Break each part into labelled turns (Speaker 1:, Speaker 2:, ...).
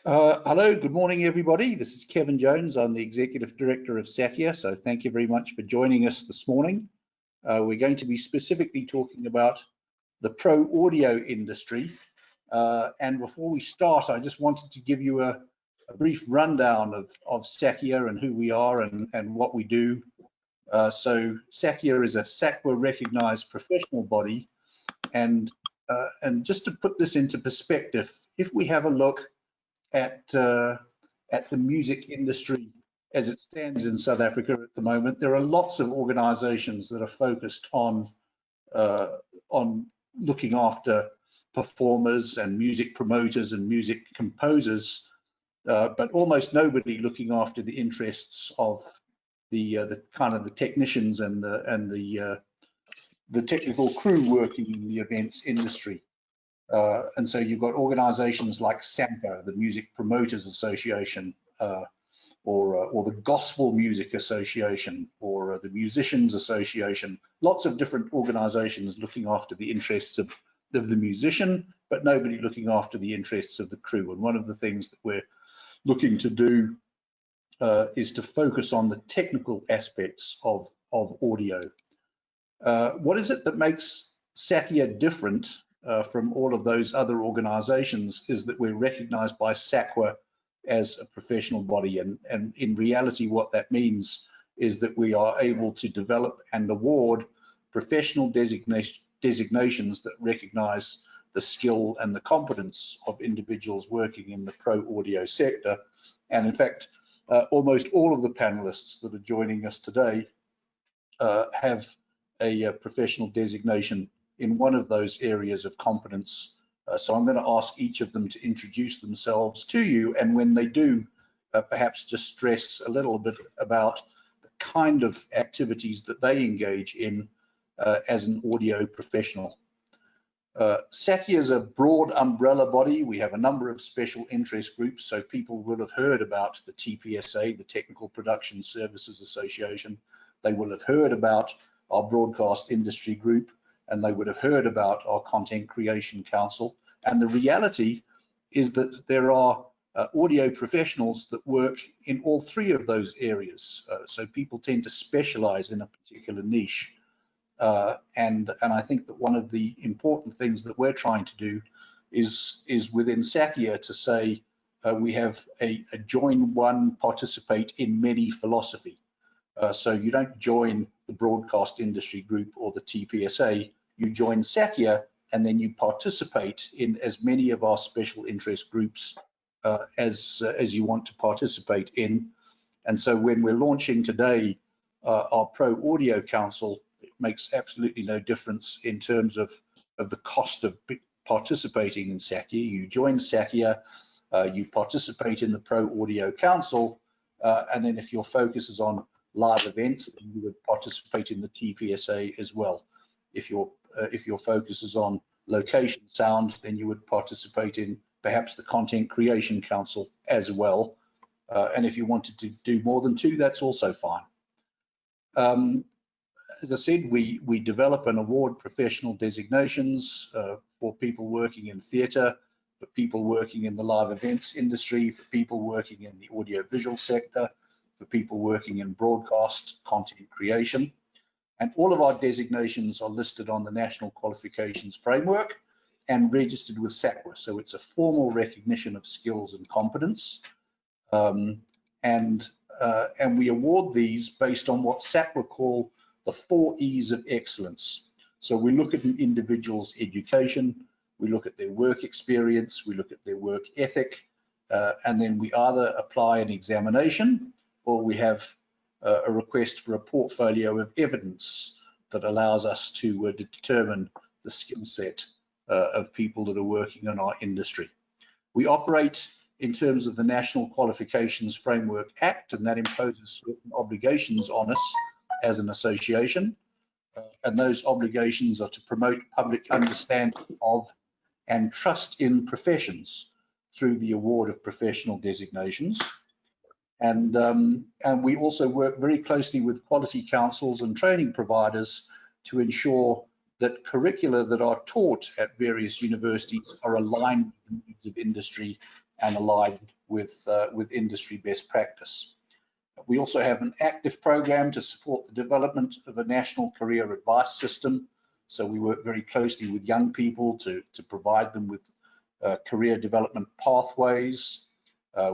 Speaker 1: Hello, good morning, everybody. This is Kevin Jones. I'm the Executive Director of SACIA, so thank you very much for joining us this morning. We're going to be specifically talking about the pro audio industry. And before we start, I just wanted to give you a brief rundown of SACIA and who we are and what we do. So SACIA is a SACWA recognized professional body. And just to put this into perspective, if we have a look at the music industry as it stands in South Africa at the moment, there are lots of organisations that are focused on looking after performers and music promoters and music composers, but almost nobody looking after the interests of the kind of the technicians and the technical crew working in the events industry. And so you've got organisations like SAMPA, the Music Promoters Association, or the Gospel Music Association, or the Musicians Association. Lots of different organisations looking after the interests of the musician, but nobody looking after the interests of the crew. And one of the things that we're looking to do is to focus on the technical aspects of audio. What is it that makes SACIA different from all of those other organisations is that we're recognised by SACWA as a professional body, and in reality what that means is that we are able to develop and award professional designations that recognise the skill and the competence of individuals working in the pro audio sector. And in fact, almost all of the panelists that are joining us today have a professional designation in one of those areas of competence. So I'm going to ask each of them to introduce themselves to you, and when they do, perhaps just stress a little bit about the kind of activities that they engage in as an audio professional. SACIA is a broad umbrella body. We have a number of special interest groups, so people will have heard about the TPSA, the Technical Production Services Association. They will have heard about our Broadcast Industry Group, and they would have heard about our Content Creation Council. And the reality is that there are audio professionals that work in all three of those areas. So people tend to specialize in a particular niche. And I think that one of the important things that we're trying to do is within SACIA to say we have a join one, participate in many philosophy. So you don't join the Broadcast Industry Group or the TPSA, you join SACIA and then you participate in as many of our special interest groups as you want to participate in. And so when we're launching today our Pro Audio Council, it makes absolutely no difference in terms of the cost of participating in SACIA. You join SACIA, you participate in the Pro Audio Council, and then if your focus is on live events, then you would participate in the TPSA as well. If your focus is on location sound, then you would participate in perhaps the Content Creation Council as well. And if you wanted to do more than two, that's also fine. As I said, we develop and award professional designations for people working in theatre, for people working in the live events industry, for people working in the audiovisual sector, for people working in broadcast content creation. And all of our designations are listed on the National Qualifications Framework and registered with SACWA. So it's a formal recognition of skills and competence. And we award these based on what SACWA call the 4 E's of excellence. So we look at an individual's education, we look at their work experience, we look at their work ethic, and then we either apply an examination or we have a request for a portfolio of evidence that allows us to determine the skill set of people that are working in our industry. We operate in terms of the National Qualifications Framework Act, and that imposes certain obligations on us as an association, and those obligations are to promote public understanding of and trust in professions through the award of professional designations. And we also work very closely with quality councils and training providers to ensure that curricula that are taught at various universities are aligned with the needs of industry and aligned with industry best practice. We also have an active program to support the development of a national career advice system. So we work very closely with young people to provide them with career development pathways.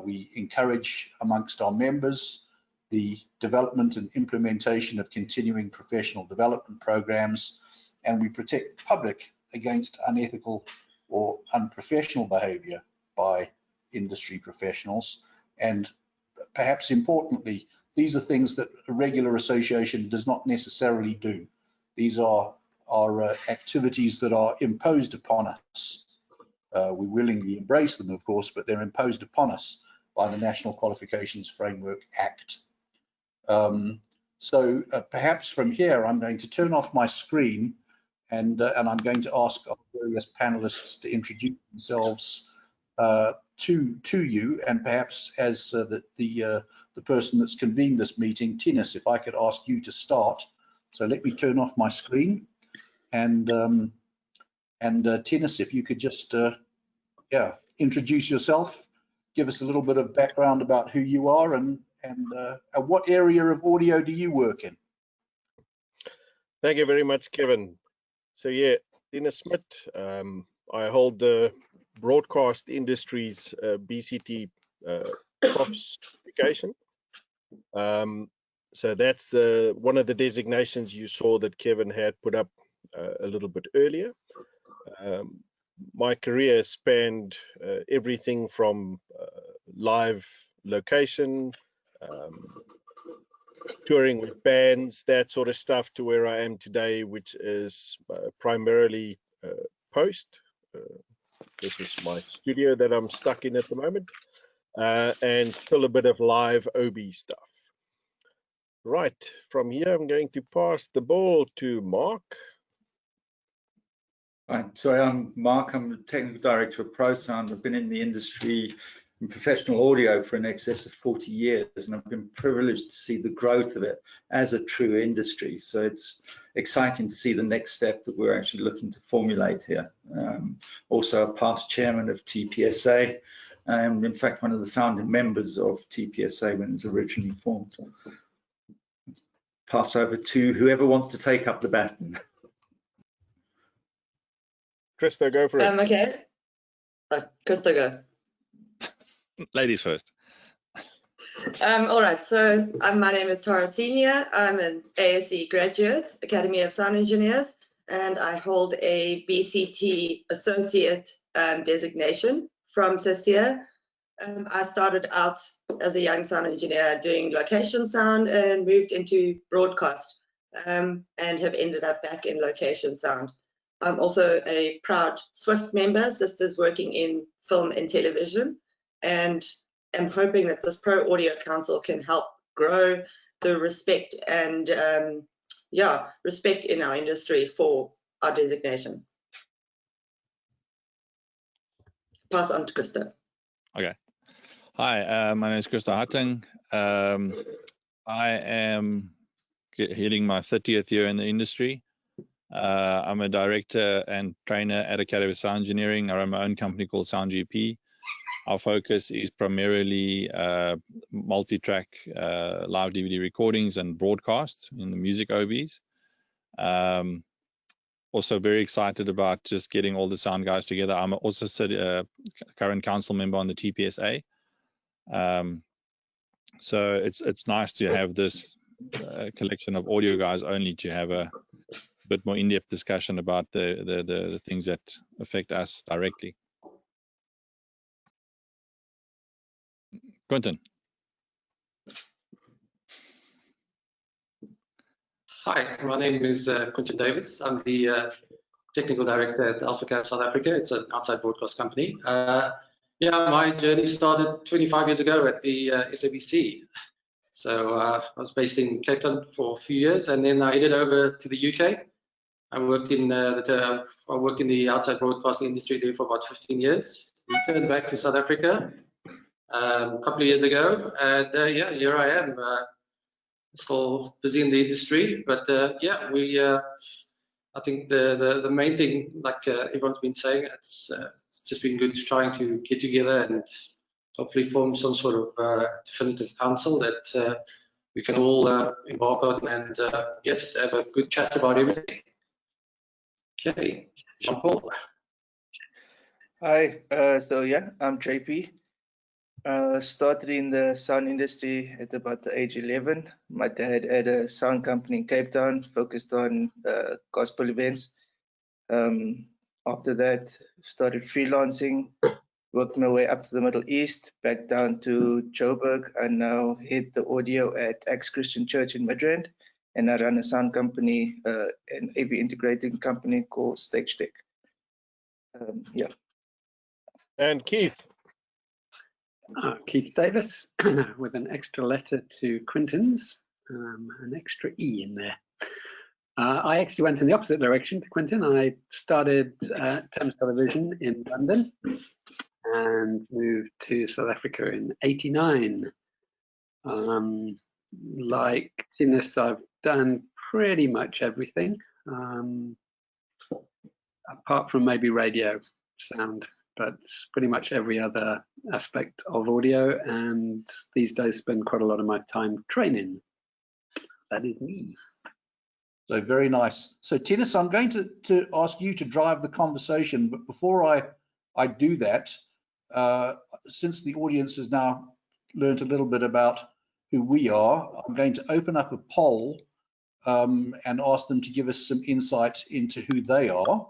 Speaker 1: We encourage amongst our members the development and implementation of continuing professional development programs, and we protect the public against unethical or unprofessional behavior by industry professionals. And perhaps importantly, these are things that a regular association does not necessarily do. These are activities that are imposed upon us. We willingly embrace them, of course, but they're imposed upon us by the National Qualifications Framework Act. So perhaps from here, I'm going to turn off my screen and I'm going to ask our various panelists to introduce themselves to you, and perhaps as the person that's convened this meeting, Tinus, if I could ask you to start. So let me turn off my screen, and Tinus, if you could just introduce yourself, give us a little bit of background about who you are and what area of audio do you work in?
Speaker 2: Thank you very much, Kevin. So yeah, Tinus Smit. I hold the broadcast industry's BCT profs certification. So that's one of the designations you saw that Kevin had put up a little bit earlier. My career spanned everything from live location, touring with bands, that sort of stuff, to where I am today, which is primarily post. This is my studio that I'm stuck in at the moment, and still a bit of live OB stuff. Right, from here I'm going to pass the ball to Mark.
Speaker 3: Hi, sorry, I'm Mark. I'm the Technical Director of ProSound. I've been in the industry in professional audio for in excess of 40 years, and I've been privileged to see the growth of it as a true industry. So it's exciting to see the next step that we're actually looking to formulate here. Also a past chairman of TPSA, and in fact one of the founding members of TPSA when it was originally formed. Pass over to whoever wants to take up the baton.
Speaker 2: Cristo, go for it.
Speaker 4: Okay. Cristo, go.
Speaker 5: Ladies first.
Speaker 4: All right, so my name is Tara Senior. I'm an ASE graduate, Academy of Sound Engineers, and I hold a BCT Associate designation from SACIA. I started out as a young sound engineer doing location sound and moved into broadcast and have ended up back in location sound. I'm also a proud SWIFT member, Sisters Working in Film and Television, and I'm hoping that this Pro Audio Council can help grow the respect and respect in our industry for our designation. Pass on to Cristo.
Speaker 5: Okay. Hi, my name is Cristo Hattingh. I am hitting my 30th year in the industry. I'm a director and trainer at Academy of Sound Engineering. I run my own company called SoundGP. Our focus is primarily multi-track live DVD recordings and broadcasts in the music OBs. Also very excited about just getting all the sound guys together. I'm also a current council member on the TPSA. So it's nice to have this collection of audio guys only to have a bit more in-depth discussion about the things that affect us directly. Quentin.
Speaker 6: Hi, my name is Quentin Davis. I'm the Technical Director at Alphacam South Africa. It's an outside broadcast company. Yeah, my journey started 25 years ago at the SABC. So I was based in Cape Town for a few years, and then I headed over to the UK. I worked in the outside broadcasting industry there for about 15 years. Returned back to South Africa a couple of years ago, and yeah, here I am. Still busy in the industry, but yeah, I think the main thing, like everyone's been saying, it's just been good trying to get together and hopefully form some sort of definitive council that we can all embark on and yeah, just have a good chat about everything. Okay, Jean-Paul.
Speaker 7: Hi, so yeah, I'm JP. Started in the sound industry at about the age 11. My dad had a sound company in Cape Town focused on gospel events. After that, started freelancing, worked my way up to the Middle East, back down to Joburg. I now head the audio at Acts Christian Church in Midrand, and I run a sound company, an AV integrating company called Stage Tech. Yeah.
Speaker 2: And Keith.
Speaker 8: Keith Davis with an extra letter to Quentin's, an extra E in there. I actually went in the opposite direction to Quentin. I started Thames Television in London and moved to South Africa in '89. Like Tinus, I've done pretty much everything, apart from maybe radio sound, but pretty much every other aspect of audio, and these days spend quite a lot of my time training. That is me.
Speaker 1: So very nice. So Tinus, I'm going to ask you to drive the conversation, but before I do that, since the audience has now learned a little bit about who we are, I'm going to open up a poll and ask them to give us some insight into who they are.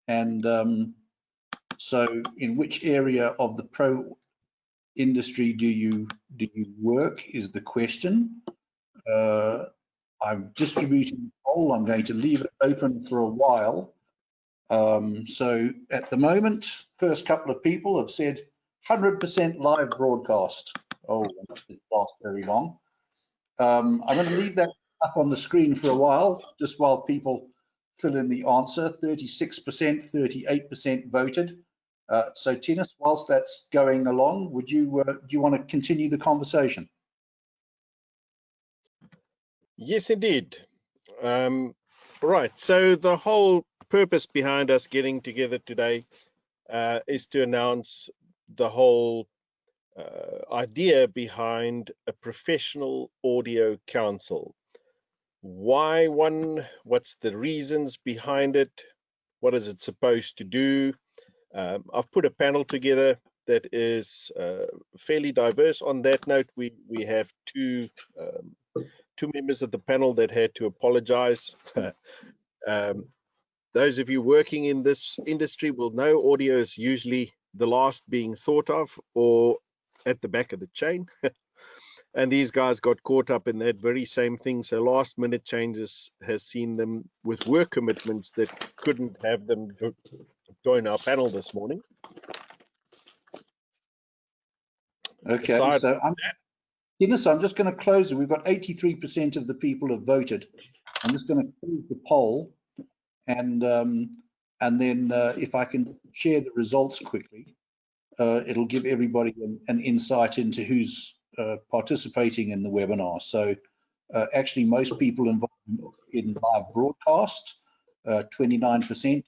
Speaker 1: And so in which area of the pro industry do you work is the question. I'm distributing the poll. I'm going to leave it open for a while. So at the moment, first couple of people have said 100% live broadcast. Oh, that didn't last very long. I'm going to leave that up on the screen for a while, just while people fill in the answer. 36%, 38% voted. So Tinus, whilst that's going along, would you do you want to continue the conversation?
Speaker 2: Yes, indeed. Right, so the whole purpose behind us getting together today is to announce the whole idea behind a professional audio council. Why one? What's the reasons behind it? What is it supposed to do? I've put a panel together that is fairly diverse. On that note, we have two members of the panel that had to apologize. Those of you working in this industry will know audio is usually the last being thought of or at the back of the chain. And these guys got caught up in that very same thing. So last minute changes has seen them with work commitments that couldn't have them join our panel this morning.
Speaker 1: Okay,
Speaker 2: Aside
Speaker 1: so Tinus, I'm just going to close it. We've got 83% of the people have voted. I'm just going to close the poll, and then if I can share the results quickly, it'll give everybody an insight into who's participating in the webinar. So actually most people involved in live broadcast, 29%,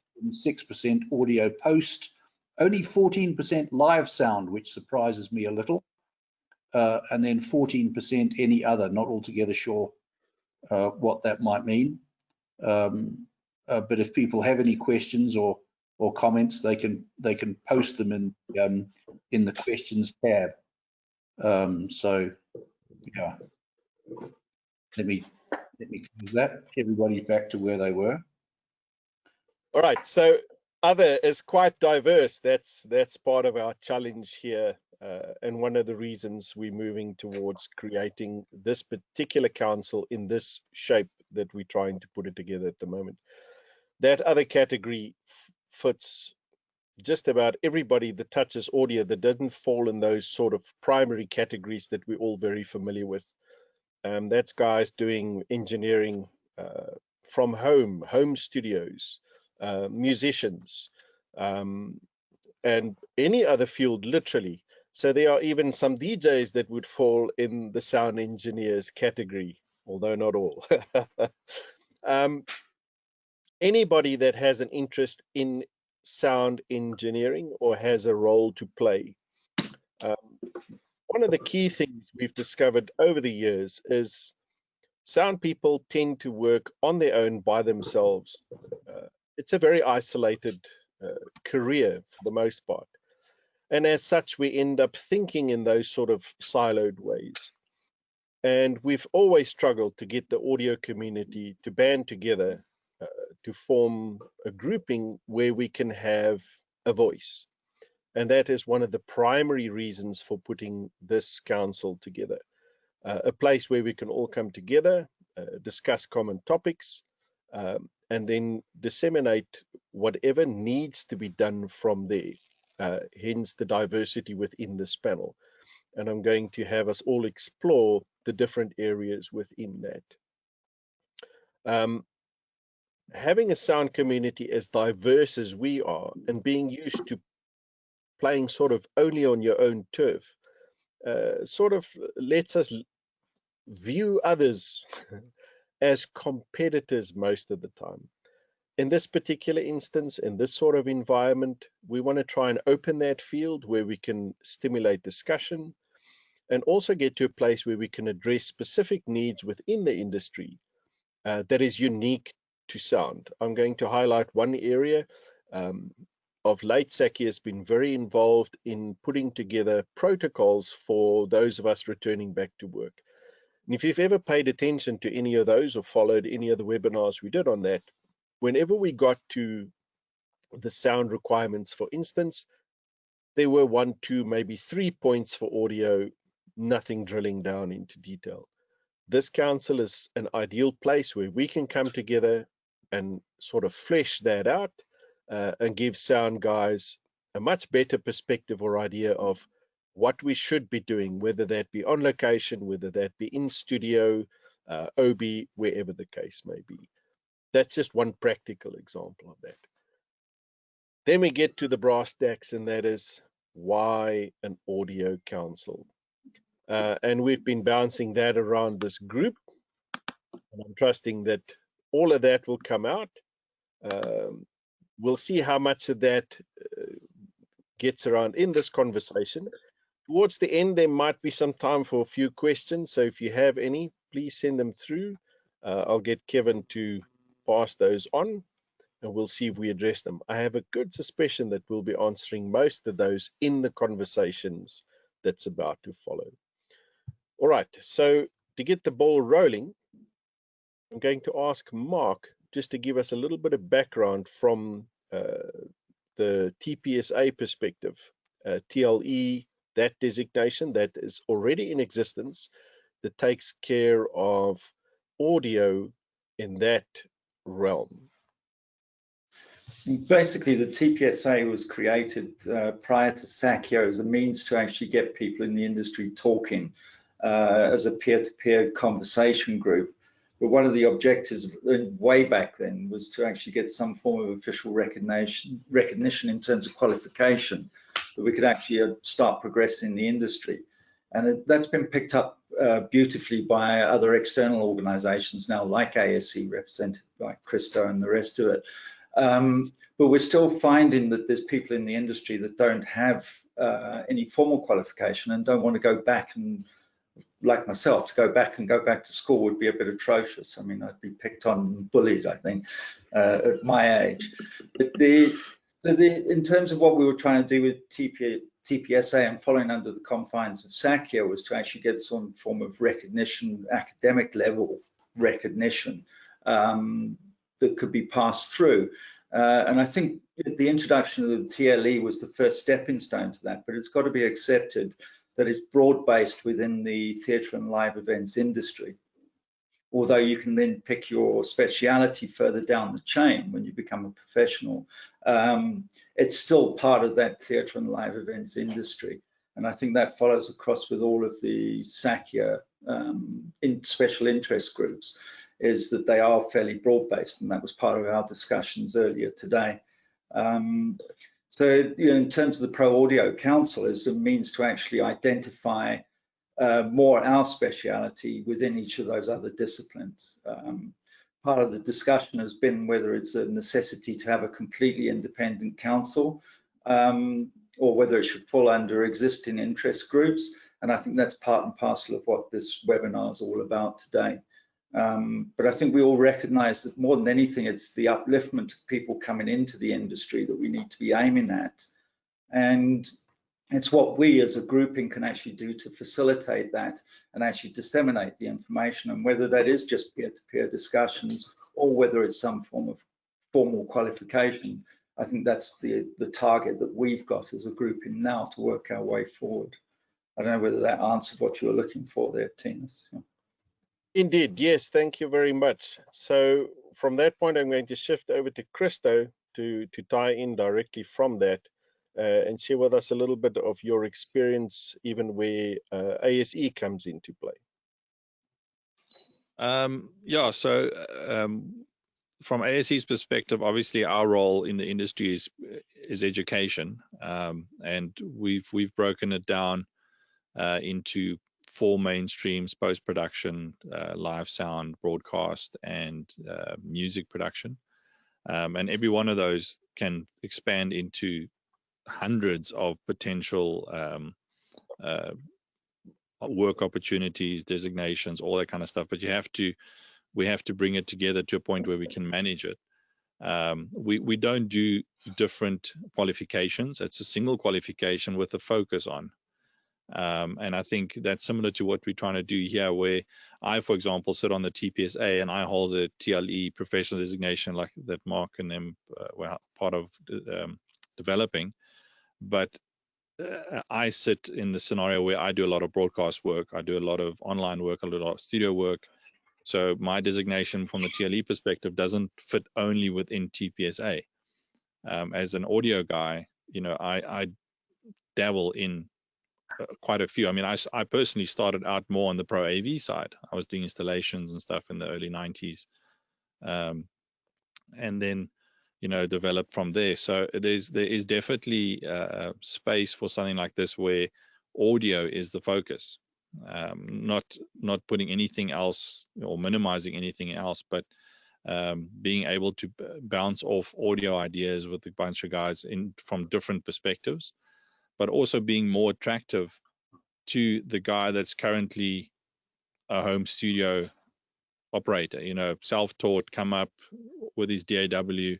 Speaker 1: 6% audio post, only 14% live sound, which surprises me a little, and then 14% any other. Not altogether sure what that might mean, but if people have any questions or comments, they can post them in the questions tab. So yeah, let me close that. Everybody's back to where they were.
Speaker 2: All right, so other is quite diverse. That's part of our challenge here, and one of the reasons we're moving towards creating this particular council in this shape that we're trying to put it together at the moment. That other category fits just about everybody that touches audio that doesn't fall in those sort of primary categories that we're all very familiar with. That's guys doing engineering from home studios, musicians, and any other field, literally. So there are even some DJs that would fall in the sound engineers category, although not all. Anybody that has an interest in sound engineering or has a role to play One of the key things we've discovered over the years is sound people tend to work on their own by themselves. It's a very isolated career for the most part. And as such, we end up thinking in those sort of siloed ways. And we've always struggled to get the audio community to band together to form a grouping where we can have a voice. And that is one of the primary reasons for putting this council together. A place where we can all come together, discuss common topics, and then disseminate whatever needs to be done from there, hence the diversity within this panel. And I'm going to have us all explore the different areas within that. Having a sound community as diverse as we are and being used to playing sort of only on your own turf sort of lets us view others as competitors most of the time. In this particular instance, in this sort of environment, we want to try and open that field where we can stimulate discussion and also get to a place where we can address specific needs within the industry that is unique to sound. I'm going to highlight one area. Of late, SACIA has been very involved in putting together protocols for those of us returning back to work. And if you've ever paid attention to any of those or followed any of the webinars we did on that, whenever we got to the sound requirements, for instance, there were 1, 2, maybe 3 points for audio, nothing drilling down into detail. This council is an ideal place where we can come together and sort of flesh that out and give sound guys a much better perspective or idea of what we should be doing, whether that be on location, whether that be in studio, OB, wherever the case may be. That's just one practical example of that. Then we get to the brass tacks, and that is why an audio council. And we've been bouncing that around this group, and I'm trusting that all of that will come out. We'll see how much of that gets around in this conversation. Towards the end, there might be some time for a few questions. So if you have any, please send them through. I'll get Kevin to pass those on, and we'll see if we address them. I have a good suspicion that we'll be answering most of those in the conversations that's about to follow. All right, so to get the ball rolling, I'm going to ask Mark just to give us a little bit of background from the TPSA perspective, TLE, that designation that is already in existence that takes care of audio in that realm.
Speaker 3: Basically, the TPSA was created prior to SACIA as a means to actually get people in the industry talking as a peer-to-peer conversation group. But one of the objectives way back then was to actually get some form of official recognition in terms of qualification, that we could actually start progressing the industry. And that's been picked up beautifully by other external organizations now, like ASC, represented by Cristo and the rest of it. But we're still finding that there's people in the industry that don't have any formal qualification and don't want to go back and, like myself, to go back to school would be a bit atrocious. I mean, I'd be picked on and bullied, I think, at my age. But in terms of what we were trying to do with TPSA and following under the confines of SACIA was to actually get some form of recognition, academic level recognition that could be passed through. And I think the introduction of the TLE was the first stepping stone to that, but it's got to be accepted that it's broad-based within the theatre and live events industry. Although you can then pick your speciality further down the chain when you become a professional, it's still part of that theatre and live events industry. And I think that follows across with all of the SACIA special interest groups, is that they are fairly broad-based, and that was part of our discussions earlier today. So, you know, in terms of the Pro Audio Council, is a means to actually identify more our speciality within each of those other disciplines. Part of the discussion has been whether it's a necessity to have a completely independent council. or whether it should fall under existing interest groups. And I think that's part and parcel of what this webinar is all about today. But I think we all recognize that more than anything, it's the upliftment of people coming into the industry that we need to be aiming at. And it's what we as a grouping can actually do to facilitate that and actually disseminate the information, and whether that is just peer-to-peer discussions or whether it's some form of formal qualification. I think that's the target that we've got as a grouping now to work our way forward. I don't know whether that answered what you were looking for there, Tinus.
Speaker 2: Indeed, yes, thank you very much. So from that point, I'm going to shift over to Cristo to tie in directly from that and share with us a little bit of your experience, even where ASE comes into play.
Speaker 5: Yeah, so from ASE's perspective, obviously our role in the industry is education, and we've broken it down into 4 main streams: post-production, live sound, broadcast, and music production. And every one of those can expand into hundreds of potential work opportunities, designations, all that kind of stuff. But we have to bring it together to a point where we can manage it. We don't do different qualifications. It's a single qualification with a focus on. And I think that's similar to what we're trying to do here, where I, for example, sit on the TPSA and I hold a TLE professional designation like that Mark and them were part of developing. But I sit in the scenario where I do a lot of broadcast work, I do a lot of online work, a lot of studio work. So my designation from the TLE perspective doesn't fit only within TPSA. As an audio guy, you know, I dabble in quite a few. I mean, I personally started out more on the Pro AV side. I was doing installations and stuff in the early 90s, and then, you know, developed from there. So there is definitely space for something like this where audio is the focus, not putting anything else or minimizing anything else, but being able to bounce off audio ideas with a bunch of guys from different perspectives, but also being more attractive to the guy that's currently a home studio operator, you know, self-taught, come up with his DAW.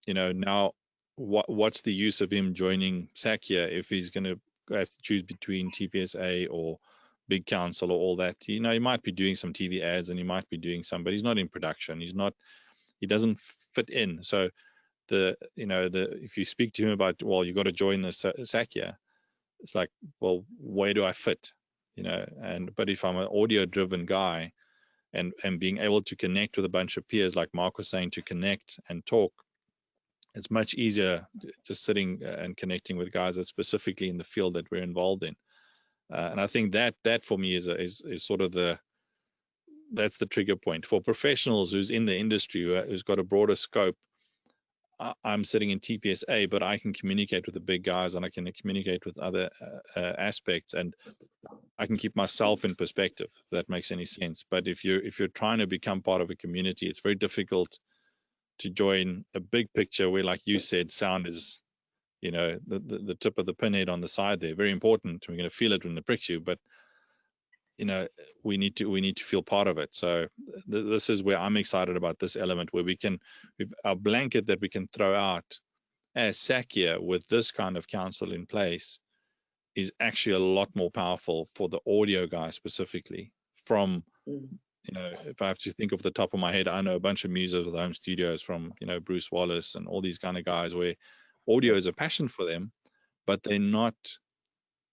Speaker 5: You know, now what's the use of him joining SACIA if he's going to have to choose between TPSA or Big Council or all that? You know, he might be doing some TV ads and he might be doing some, but he's not in production. He doesn't fit in. So if you speak to him about, well, you got to join the SACIA, it's like, well, where do I fit? You know, but if I'm an audio driven guy and being able to connect with a bunch of peers, like Mark was saying, to connect and talk, it's much easier just sitting and connecting with guys that's specifically in the field that we're involved in. And I think that for me is sort of that's the trigger point for professionals who's in the industry, who's got a broader scope. I'm sitting in TPSA, but I can communicate with the big guys and I can communicate with other aspects, and I can keep myself in perspective, if that makes any sense. But if you're trying to become part of a community, it's very difficult to join a big picture where, like you said, sound is, you know, the tip of the pinhead on the side there. Very important. We're going to feel it when it pricks you, but you know, we need to feel part of it. So this is where I'm excited about this element, where we've our blanket that we can throw out as SACIA with this kind of council in place is actually a lot more powerful for the audio guy specifically. From, you know, if I have to think off the top of my head, I know a bunch of musos with home studios, from, you know, Bruce Wallace and all these kind of guys, where audio is a passion for them, but they're not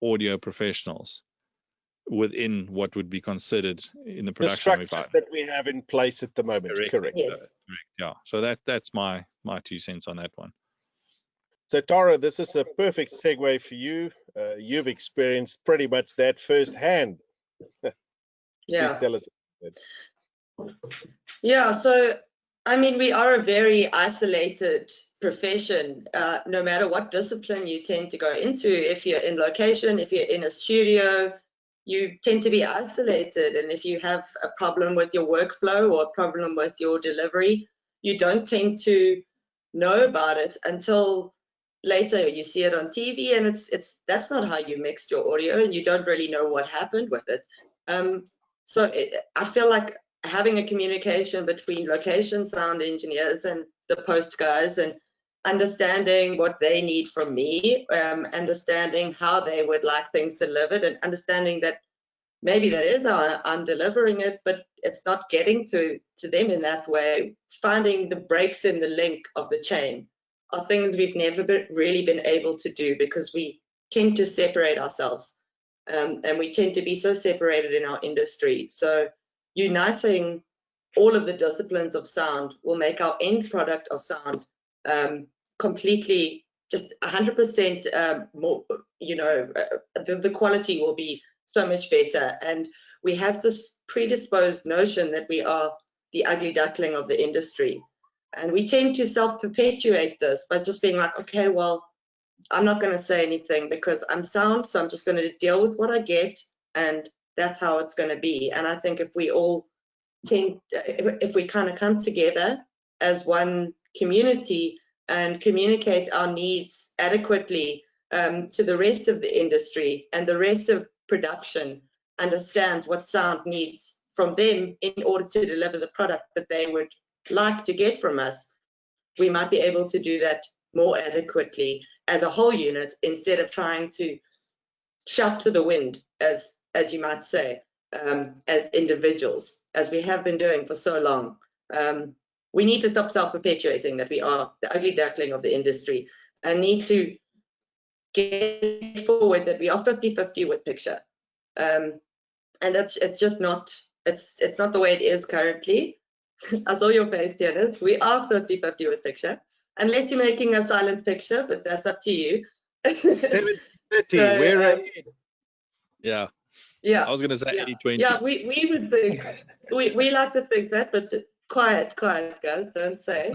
Speaker 5: audio professionals within what would be considered in the production.
Speaker 2: The structures that we have in place at the moment. Correct.
Speaker 4: Yes.
Speaker 5: Correct. Yeah. So that's my 2 cents on that one.
Speaker 2: So Tara, this is a perfect segue for you. You've experienced pretty much that firsthand.
Speaker 4: Yeah.
Speaker 2: Please tell us.
Speaker 4: Yeah, so I mean, we are a very isolated profession. No matter what discipline you tend to go into, if you're in location, if you're in a studio, you tend to be isolated. And if you have a problem with your workflow or a problem with your delivery, you don't tend to know about it until later you see it on TV, and that's not how you mixed your audio, and you don't really know what happened with it. I feel like having a communication between location sound engineers and the post guys, and understanding what they need from me, understanding how they would like things delivered, and understanding that maybe that is how I'm delivering it, but it's not getting to them in that way. Finding the breaks in the link of the chain are things we've never really been able to do, because we tend to separate ourselves, and we tend to be so separated in our industry. So uniting all of the disciplines of sound will make our end product of sound completely, just 100% more, the quality will be so much better. And we have this predisposed notion that we are the ugly duckling of the industry, and we tend to self-perpetuate this by just being like, okay, well, I'm not going to say anything because I'm sound, so I'm just going to deal with what I get, and that's how it's going to be. And I think if we all if we kind of come together as one community and communicate our needs adequately to the rest of the industry, and the rest of production understands what sound needs from them in order to deliver the product that they would like to get from us, we might be able to do that more adequately as a whole unit, instead of trying to shout to the wind, as you might say, as individuals, as we have been doing for so long. We need to stop self-perpetuating that we are the ugly duckling of the industry, and need to get forward that we are 50-50 with picture. And it's just not, it's not the way it is currently. I saw your face, Tinus. We are 50-50 with picture, unless you're making a silent picture, but that's up to you.
Speaker 2: 70-30,
Speaker 4: So,
Speaker 2: we're ahead.
Speaker 5: Yeah.
Speaker 4: Yeah.
Speaker 5: I was going to say 80-20.
Speaker 4: Yeah, we would think, we like to think that, but quiet, guys, don't say.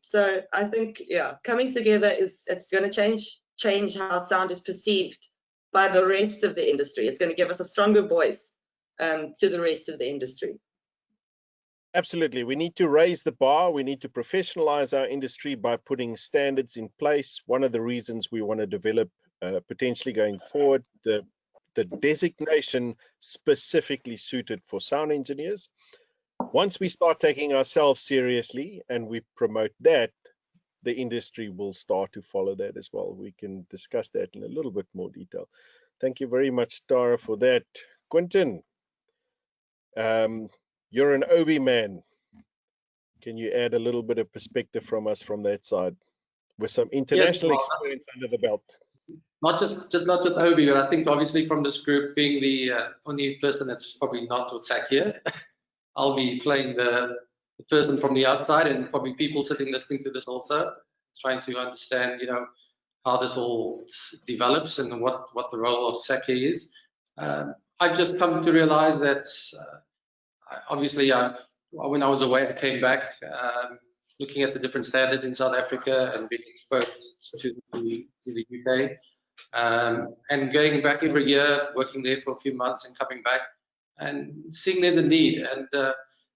Speaker 4: So I think, yeah, coming together it's going to change how sound is perceived by the rest of the industry. It's going to give us a stronger voice to the rest of the industry.
Speaker 2: Absolutely. We need to raise the bar. We need to professionalize our industry by putting standards in place. One of the reasons we want to develop potentially going forward the designation specifically suited for sound engineers. Once we start taking ourselves seriously and we promote that, the industry will start to follow that as well. We can discuss that in a little bit more detail. Thank you very much, Tara, for that. Quentin, you're an OB man. Can you add a little bit of perspective from us from that side, with some international experience under the belt?
Speaker 6: Not just OB, but I think obviously from this group, being the only person that's probably not with SACIA, I'll be playing the person from the outside, and probably people sitting listening to this also, trying to understand, how this all develops and what the role of SACIA is. I've just come to realize that obviously when I was away, I came back looking at the different standards in South Africa and being exposed to the UK. And going back every year, working there for a few months and coming back and seeing there's a need. And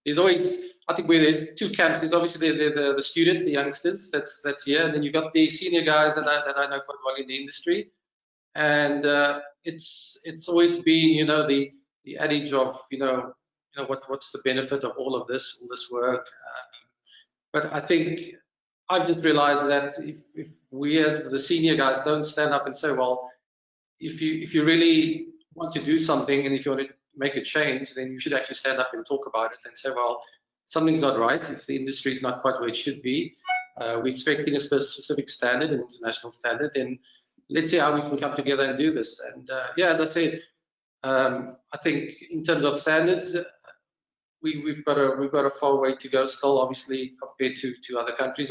Speaker 6: there's always, I think, where there's two camps. There's obviously the students, the youngsters, that's here, and then you've got the senior guys that I know quite well in the industry. And it's always been, the adage of, what's the benefit of all this work. But I think I've just realized that if we as the senior guys don't stand up and say, well, if you really want to do something and if you want to make a change, then you should actually stand up and talk about it and say, well, something's not right. If the industry is not quite where it should be, we're expecting a specific standard, an international standard, then let's see how we can come together and do this. And yeah, that's it. I think in terms of standards, we've got a far way to go still, obviously, compared to other countries,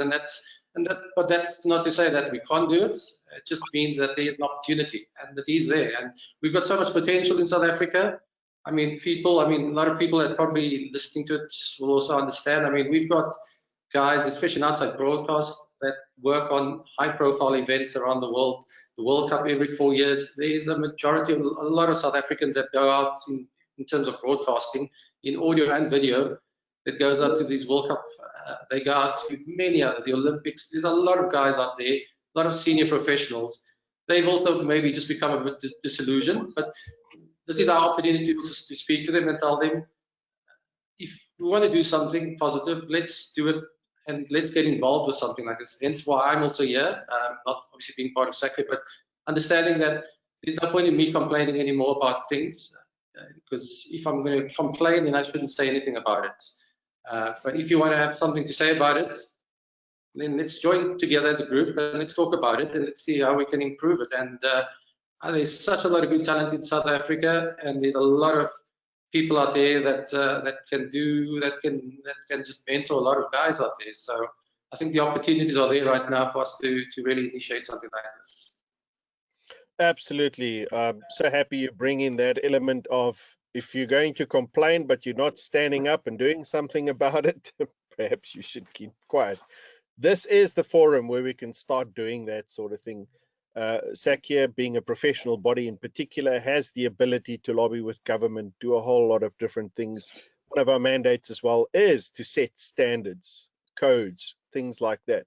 Speaker 6: but that's not to say that we can't do it. It just means that there is an opportunity and that is there, and we've got so much potential in South Africa. I mean, a lot of people that probably listening to it will also understand. I mean, we've got guys, especially outside broadcast, that work on high-profile events around the world. The World Cup every 4 years. There is a lot of South Africans that go out in terms of broadcasting, in audio and video, that goes out to these World Cup. They go out to many other, the Olympics. There's a lot of guys out there a lot of senior professionals, they've also maybe just become a bit disillusioned. But this is our opportunity to speak to them and tell them, if we want to do something positive, let's do it, and let's get involved with something like this. Hence why I'm also here, not obviously being part of SACIA, but understanding that there's no point in me complaining anymore about things, because if I'm going to complain, then I shouldn't say anything about it. But if you want to have something to say about it, then let's join together as a group and let's talk about it and let's see how we can improve it. And there's such a lot of good talent in South Africa, and there's a lot of people out there that can just mentor a lot of guys out there. So I think the opportunities are there right now for us to really initiate something like this.
Speaker 2: Absolutely. So happy you bring in that element of, if you're going to complain but you're not standing up and doing something about it, perhaps you should keep quiet. This is the forum where we can start doing that sort of thing. SACIA, being a professional body in particular, has the ability to lobby with government, do a whole lot of different things. One of our mandates as well is to set standards, codes, things like that.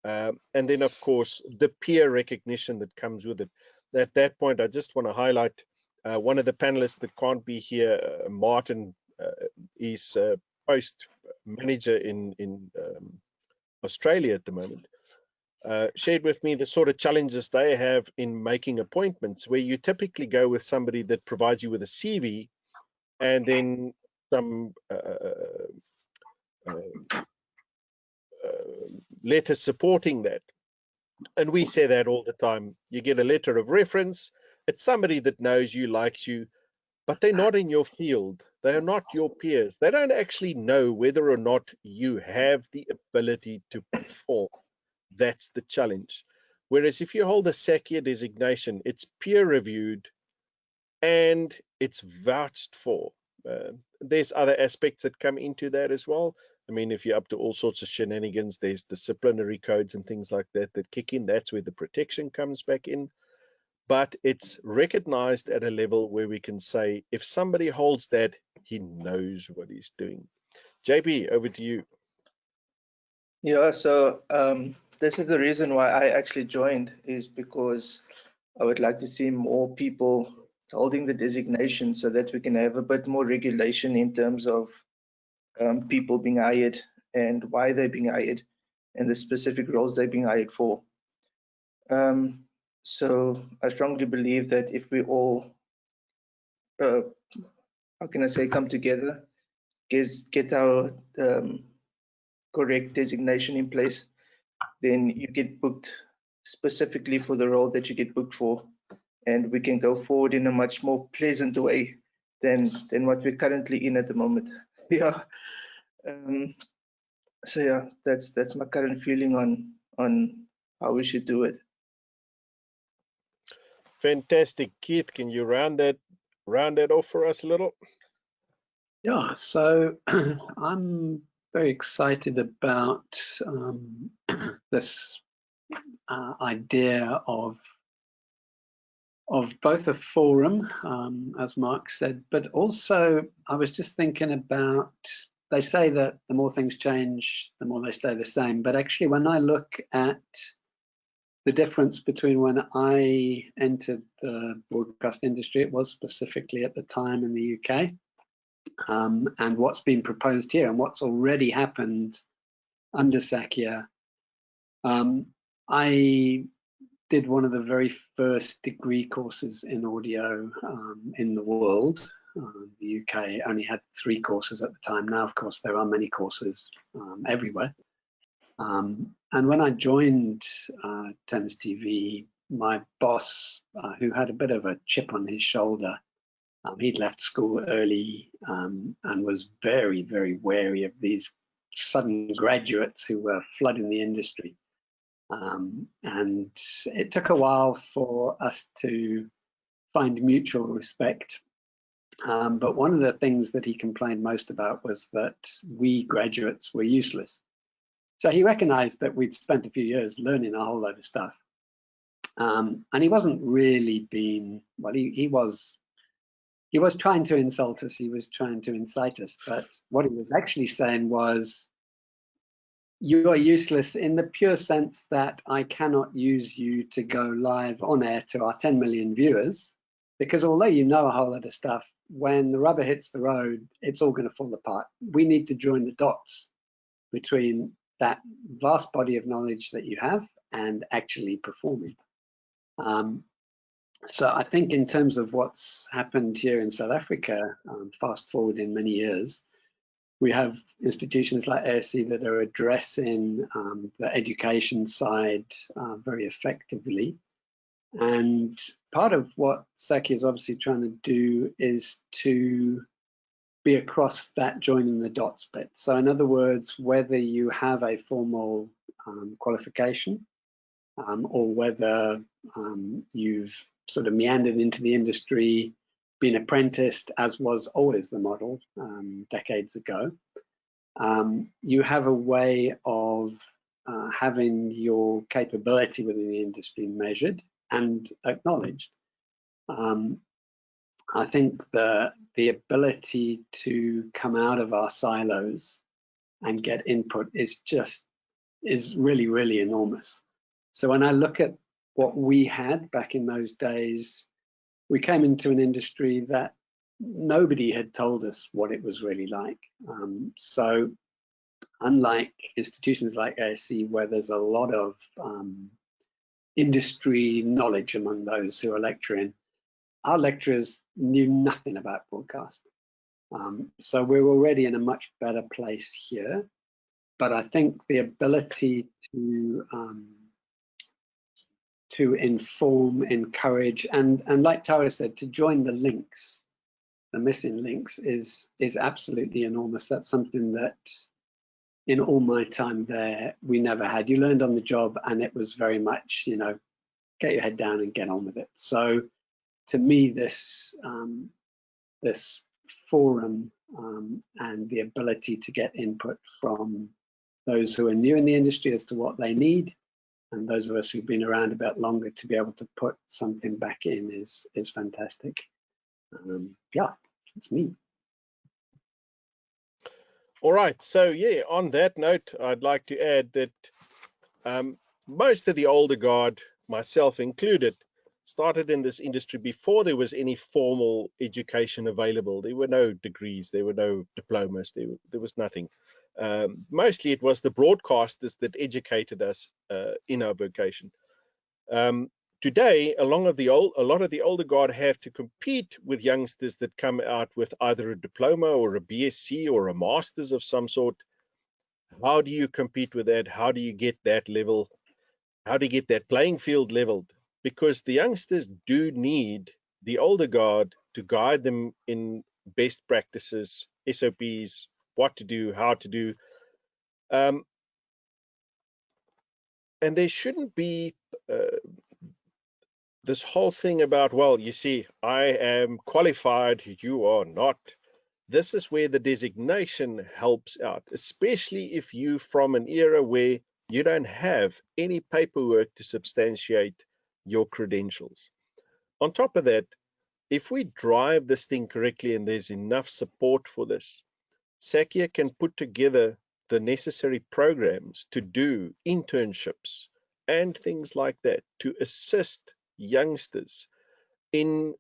Speaker 2: And then, of course, the peer recognition that comes with it. At that point, I just want to highlight one of the panelists that can't be here, Martin, is post manager in Australia at the moment. Shared with me the sort of challenges they have in making appointments, where you typically go with somebody that provides you with a CV and then some letters supporting that. And we say that all the time. You get a letter of reference. It's somebody that knows you, likes you, but they're not in your field. They're not your peers. They don't actually know whether or not you have the ability to perform. That's the challenge. Whereas if you hold a SACIA designation, it's peer reviewed and it's vouched for. There's other aspects that come into that as well. I mean, if you're up to all sorts of shenanigans, there's disciplinary codes and things like that that kick in. That's where the protection comes back in. But it's recognized at a level where we can say, if somebody holds that, he knows what he's doing. JP, over to you.
Speaker 7: Yeah, so this is the reason why I actually joined, is because I would like to see more people holding the designation so that we can have a bit more regulation in terms of people being hired and why they're being hired and the specific roles they're being hired for. So I strongly believe that if we all, how can I say, come together, get our correct designation in place, then you get booked specifically for the role that you get booked for, and we can go forward in a much more pleasant way than what we're currently in at the moment. Yeah. So yeah, that's my current feeling on how we should do it.
Speaker 2: Fantastic. Keith, can you round that off for us a little?
Speaker 8: Yeah, so I'm very excited about this idea of both a forum, as Mark said, but also I was just thinking about, they say that the more things change, the more they stay the same. But actually, when I look at the difference between when I entered the broadcast industry, it was specifically at the time in the UK, and what's been proposed here and what's already happened under SACIA. I did one of the very first degree courses in audio in the world. The UK only had 3 courses at the time. Now, of course, there are many courses everywhere. And when I joined Thames TV, my boss, who had a bit of a chip on his shoulder, he'd left school early and was very, very wary of these sudden graduates who were flooding the industry. And it took a while for us to find mutual respect. But one of the things that he complained most about was that we graduates were useless. So he recognized that we'd spent a few years learning a whole load of stuff. And he wasn't really being, well, he was trying to insult us, he was trying to incite us. But what he was actually saying was, you are useless in the pure sense that I cannot use you to go live on air to our 10 million viewers, because although you know a whole lot of stuff, when the rubber hits the road, it's all going to fall apart. We need to join the dots between that vast body of knowledge that you have and actually performing. So I think in terms of what's happened here in South Africa, fast forward in many years, we have institutions like SACIA that are addressing the education side very effectively. And part of what SACIA is obviously trying to do is to be across that joining the dots bit. So in other words, whether you have a formal qualification or whether you've sort of meandered into the industry, been apprenticed, as was always the model decades ago, you have a way of having your capability within the industry measured and acknowledged. I think the ability to come out of our silos and get input is really, really enormous. So when I look at what we had back in those days, we came into an industry that nobody had told us what it was really like. So unlike institutions like SACIA, where there's a lot of industry knowledge among those who are lecturing, our lecturers knew nothing about broadcast. So we're already in a much better place here. But I think the ability to inform, encourage, and like Tara said, to join the links, the missing links, is absolutely enormous. That's something that in all my time there, we never had. You learned on the job, and it was very much, you know, get your head down and get on with it. So to me, this forum and the ability to get input from those who are new in the industry as to what they need, and those of us who've been around a bit longer to be able to put something back in is fantastic. Yeah, it's me.
Speaker 2: All right, so yeah, on that note, I'd like to add that most of the older guard, myself included, started in this industry before there was any formal education available. There were no degrees, there were no diplomas, there was nothing. Mostly it was the broadcasters that educated us in our vocation. Today, a lot of the older guard have to compete with youngsters that come out with either a diploma or a BSc or a master's of some sort. How do you compete with that? How do you get that level? How do you get that playing field leveled? Because the youngsters do need the older guard to guide them in best practices, SOPs, what to do, how to do. And there shouldn't be this whole thing about, well, you see, I am qualified, you are not. This is where the designation helps out, especially if you from an era where you don't have any paperwork to substantiate your credentials. On top of that, if we drive this thing correctly and there's enough support for this, SACIA can put together the necessary programs to do internships and things like that to assist youngsters in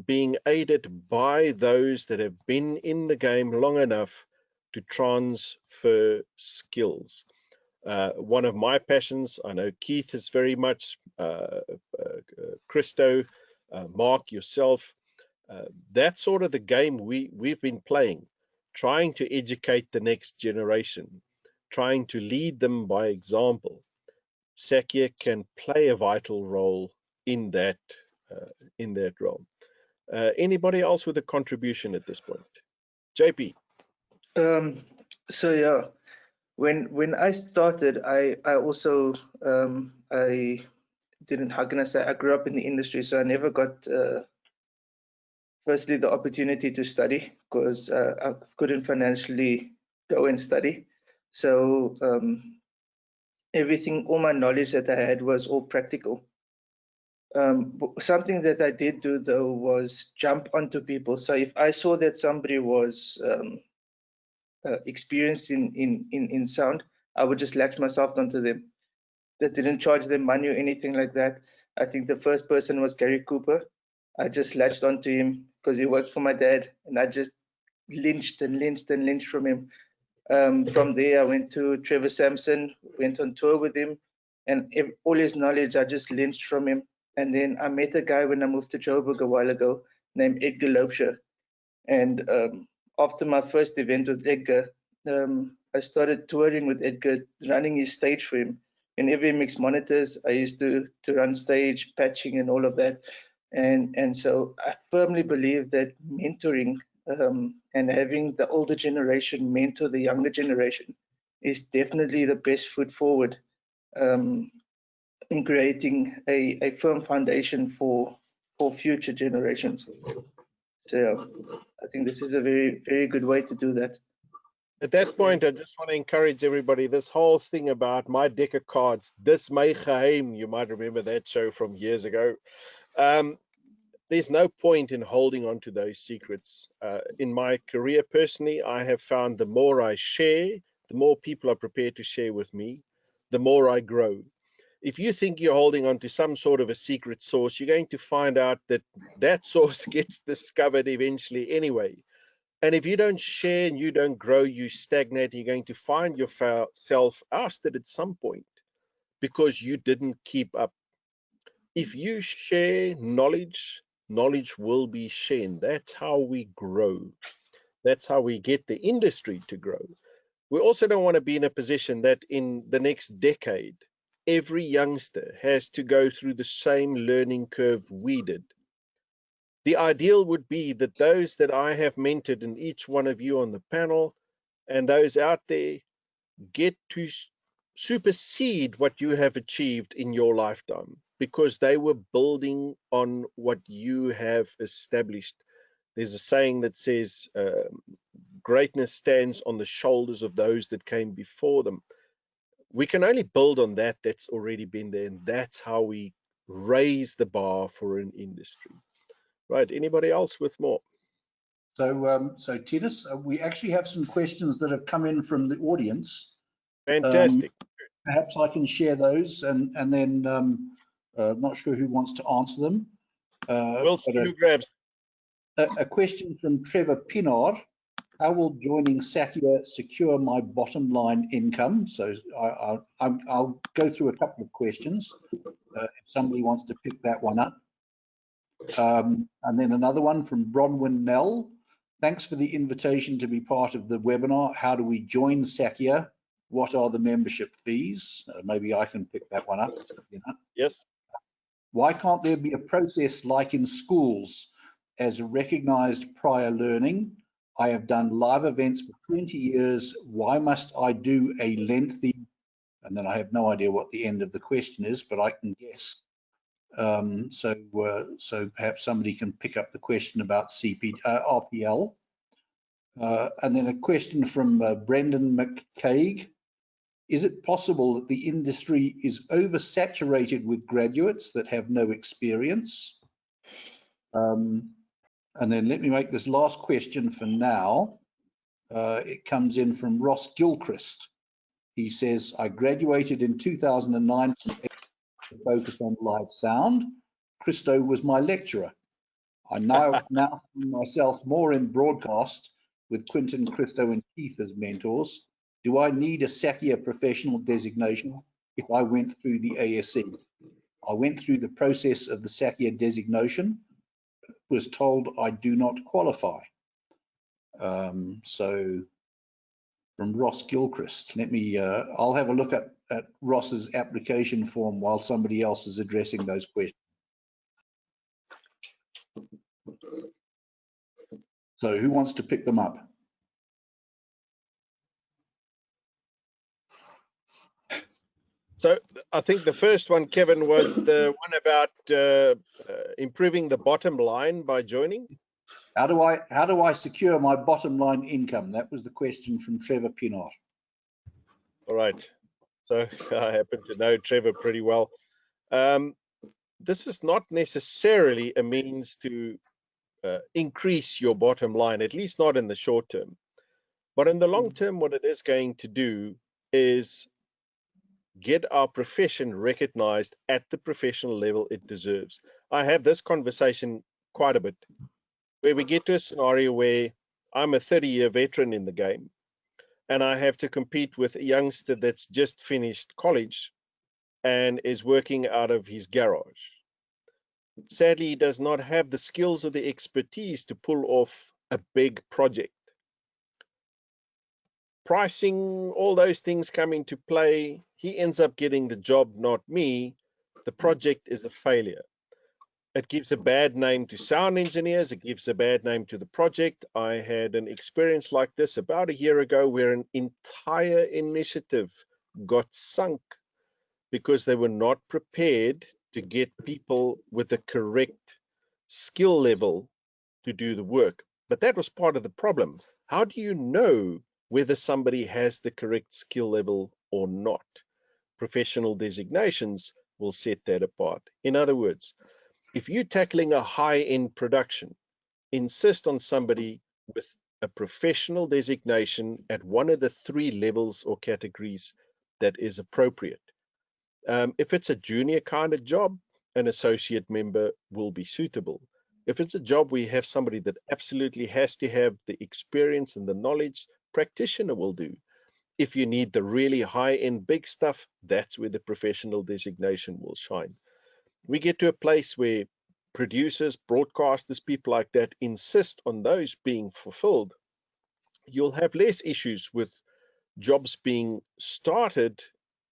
Speaker 2: being aided by those that have been in the game long enough to transfer skills. One of my passions, I know Keith is very much, Cristo, Mark, yourself, that's sort of the game we've been playing, trying to educate the next generation, trying to lead them by example. SACIA can play a vital role in that role. Anybody else with a contribution at this point? JP.
Speaker 7: So yeah, when I started, I also I didn't, how can I say, I grew up in the industry, so I never got firstly the opportunity to study because I couldn't financially go and study. So everything, all my knowledge that I had was all practical. Something that I did do though was jump onto people. So if I saw that somebody was experienced in sound, I would just latch myself onto them. That didn't charge them money or anything like that. I think the first person was Gary Cooper. I just latched onto him because he worked for my dad, and I just lynched and lynched and lynched from him. From there, I went to Trevor Sampson, went on tour with him, and all his knowledge, I just lynched from him. And then I met a guy when I moved to Joburg a while ago named Edgar Loubser. And after my first event with Edgar, I started touring with Edgar, running his stage for him. In every mixed monitors, I used to run stage, patching, and all of that. And so I firmly believe that mentoring and having the older generation mentor the younger generation is definitely the best foot forward in creating a firm foundation for future generations. So I think this is a very, very good way to do that.
Speaker 2: At that point, I just want to encourage everybody, this whole thing about my deck of cards, Dis My Geheim, you might remember that show from years ago. There's no point in holding on to those secrets. In my career personally, I have found the more I share, the more people are prepared to share with me, the more I grow. If you think you're holding on to some sort of a secret source, you're going to find out that that source gets discovered eventually anyway. And if you don't share and you don't grow, you stagnate, you're going to find yourself ousted at some point because you didn't keep up. If you share knowledge, knowledge will be shared. That's how we grow. That's how we get the industry to grow. We also don't want to be in a position that in the next decade, every youngster has to go through the same learning curve we did. The ideal would be that those that I have mentored, and each one of you on the panel and those out there, get to supersede what you have achieved in your lifetime, because they were building on what you have established. There's a saying that says, greatness stands on the shoulders of those that came before them. We can only build on that that's already been there, and that's how we raise the bar for an industry. Right, anybody else with more?
Speaker 1: So, so Tinus, we actually have some questions that have come in from the audience.
Speaker 2: Fantastic.
Speaker 1: Perhaps I can share those, and then not sure who wants to answer them.
Speaker 2: We'll see who grabs.
Speaker 1: A question from Trevor Pinard. How will joining SACIA secure my bottom line income? So I'll go through a couple of questions if somebody wants to pick that one up. And then another one from Bronwyn Nell. Thanks for the invitation to be part of the webinar. How do we join SACIA? What are the membership fees? Maybe I can pick that one up.
Speaker 2: Yes.
Speaker 1: Why can't there be a process like in schools as recognized prior learning? I have done live events for 20 years. Why must I do a lengthy, and then I have no idea what the end of the question is, but I can guess. So perhaps somebody can pick up the question about RPL. And then a question from Brendan McCaig. Is it possible that the industry is oversaturated with graduates that have no experience? And then let me make this last question for now. It comes in from Ross Gilchrist. He says, I graduated in 2009 focused on live sound. Cristo was my lecturer. I now see myself more in broadcast with Quentin, Cristo, and Keith as mentors. Do I need a SACIA professional designation if I went through the ASE? I went through the process of the SACIA designation, was told I do not qualify. So from Ross Gilchrist, let me, I'll have a look at Ross's application form while somebody else is addressing those questions. So who wants to pick them up?
Speaker 2: So I think the first one, Kevin, was the one about improving the bottom line by joining.
Speaker 1: How do I secure my bottom line income? That was the question from Trevor Pinard.
Speaker 2: All right. So I happen to know Trevor pretty well. This is not necessarily a means to increase your bottom line, at least not in the short term. But in the long term, what it is going to do is get our profession recognized at the professional level it deserves. I have this conversation quite a bit, where we get to a scenario where I'm a 30-year veteran in the game, and I have to compete with a youngster that's just finished college and is working out of his garage. Sadly, he does not have the skills or the expertise to pull off a big project. Pricing, all those things come into play. He ends up getting the job, not me. The project is a failure. It gives a bad name to sound engineers. It gives a bad name to the project. I had an experience like this about a year ago where an entire initiative got sunk because they were not prepared to get people with the correct skill level to do the work. But that was part of the problem. How do you know whether somebody has the correct skill level or not? Professional designations will set that apart. In other words, if you're tackling a high-end production, insist on somebody with a professional designation at one of the 3 levels or categories that is appropriate. If it's a junior kind of job, an associate member will be suitable. If it's a job where you have somebody that absolutely has to have the experience and the knowledge, practitioner will do. If you need the really high-end big stuff, that's where the professional designation will shine. We get to a place where producers, broadcasters, people like that insist on those being fulfilled. You'll have less issues with jobs being started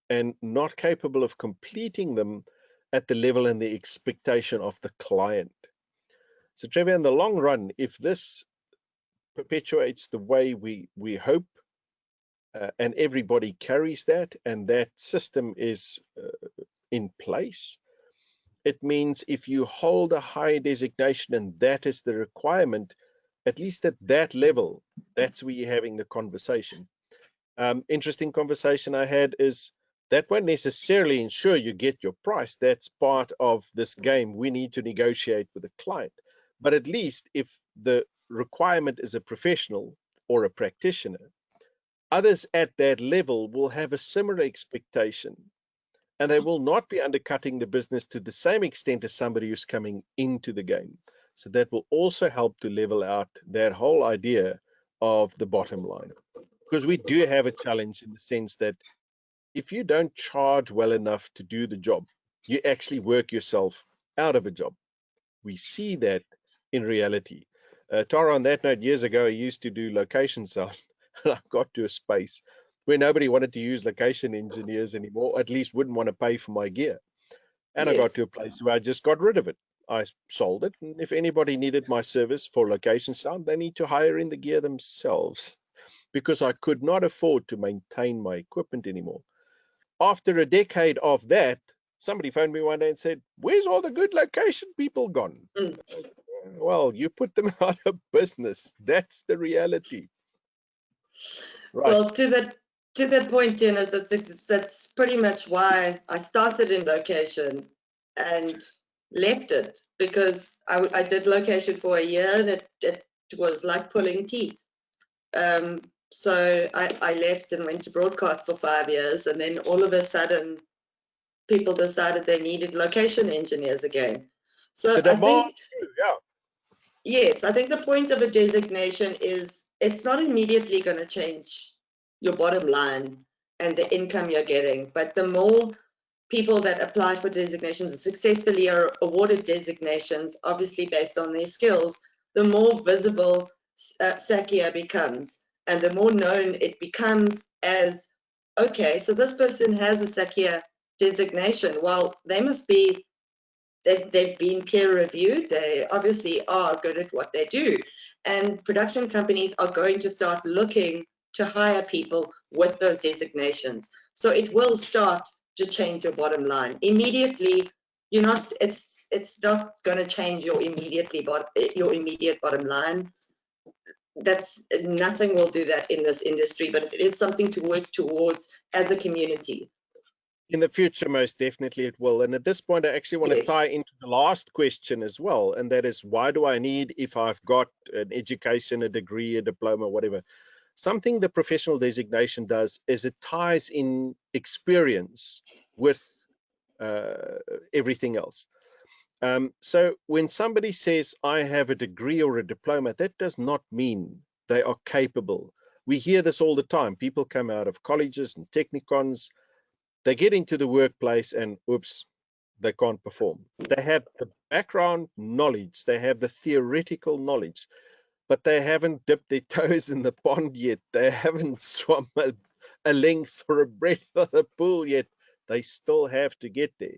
Speaker 2: and not capable of completing them at the level and the expectation of the client. So Trevor, in the long run, if this perpetuates the way we hope, and everybody carries that, and that system is in place, it means if you hold a high designation and that is the requirement, at least at that level, that's where you're having the conversation. Interesting conversation I had is that won't necessarily ensure you get your price. That's part of this game. We need to negotiate with the client. But at least if the requirement is a professional or a practitioner, others at that level will have a similar expectation, and they will not be undercutting the business to the same extent as somebody who's coming into the game. So that will also help to level out that whole idea of the bottom line. Because we do have a challenge in the sense that if you don't charge well enough to do the job, you actually work yourself out of a job. We see that in reality. Tara, on that note, years ago, I used to do location sound, and I got to a space where nobody wanted to use location engineers anymore, or at least wouldn't want to pay for my gear. And yes. I got to a place where I just got rid of it. I sold it, and if anybody needed my service for location sound, they need to hire in the gear themselves, because I could not afford to maintain my equipment anymore. After a decade of that, somebody phoned me one day and said, "Where's all the good location people gone?" Well, you put them out of business. That's the reality. Right.
Speaker 4: Well, to that point, Tinus, that's pretty much why I started in location and left it, because I did location for a year and it was like pulling teeth. So I left and went to broadcast for 5 years, and then all of a sudden people decided they needed location engineers again. So I think, yes, I think the point of a designation is it's not immediately going to change your bottom line and the income you're getting, but the more people that apply for designations and successfully are awarded designations, obviously based on their skills, the more visible SACIA becomes, and the more known it becomes as, okay, so this person has a SACIA designation. Well, they must be, they've been peer reviewed, they obviously are good at what they do, and production companies are going to start looking to hire people with those designations. So it will start to change your bottom line. Immediately, you're not, it's not going to change your immediate bottom line. That's, nothing will do that in this industry, but it is something to work towards as a community.
Speaker 2: In the future, most definitely it will. And at this point, I actually want to tie into the last question as well, and that is, why do I need, if I've got an education, a degree, a diploma, whatever? something the professional designation does is it ties in experience with everything else. So when somebody says, I have a degree or a diploma, that does not mean they are capable. We hear this all the time. People come out of colleges and technicons, they get into the workplace and oops, they can't perform. They have the background knowledge, they have the theoretical knowledge, but they haven't dipped their toes in the pond yet. They haven't swum a length or a breadth of the pool yet. They still have to get there.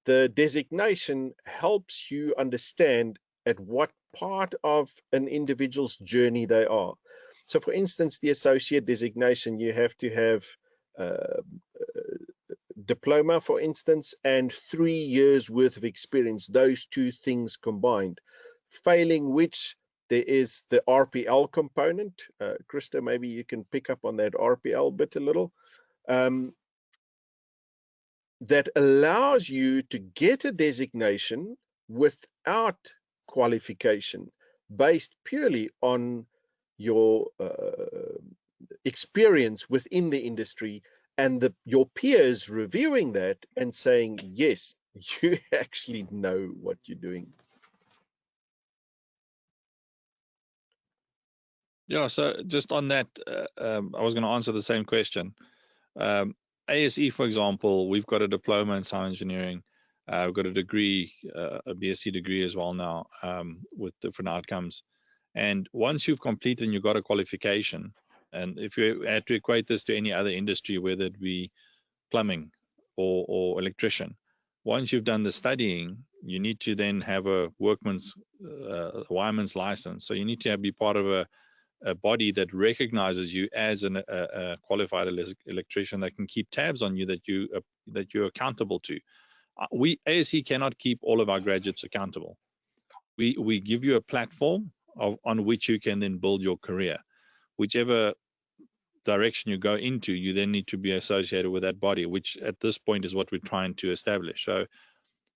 Speaker 2: The designation helps you understand at what part of an individual's journey they are. So for instance, the associate designation, you have to have diploma, for instance, and 3 years worth of experience, those two things combined. Failing which, there is the RPL component. Cristo, maybe you can pick up on that RPL bit a little. That allows you to get a designation without qualification, based purely on your experience within the industry, and your peers reviewing that and saying, yes, you actually know what you're doing.
Speaker 5: Yeah, so just on that, I was going to answer the same question. ASE, for example, we've got a diploma in sound engineering. We've got a degree, a BSc degree as well now, with different outcomes. And once you've completed and you've got a qualification, and if you had to equate this to any other industry, whether it be plumbing or electrician, once you've done the studying, you need to then have a wireman's license. So you need to be part of a body that recognizes you as a qualified electrician that can keep tabs on you, that you're accountable to. We ASE cannot keep all of our graduates accountable. We give you a platform on which you can then build your career. Whichever direction you go into, you then need to be associated with that body, which at this point is what we're trying to establish. So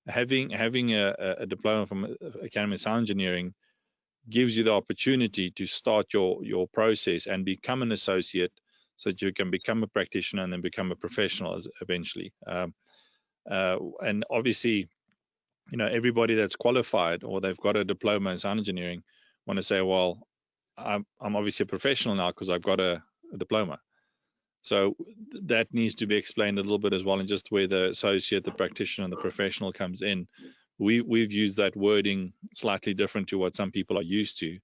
Speaker 5: having a diploma from Academy of Sound Engineering gives you the opportunity to start your process and become an associate, so that you can become a practitioner and then become a professional eventually. And obviously, you know, everybody that's qualified or they've got a diploma in sound engineering want to say, well, I'm obviously a professional now because I've got a diploma. So that needs to be explained a little bit as well, and just where the associate, the practitioner, and the professional comes in. We've used that wording slightly different to what some people are used to,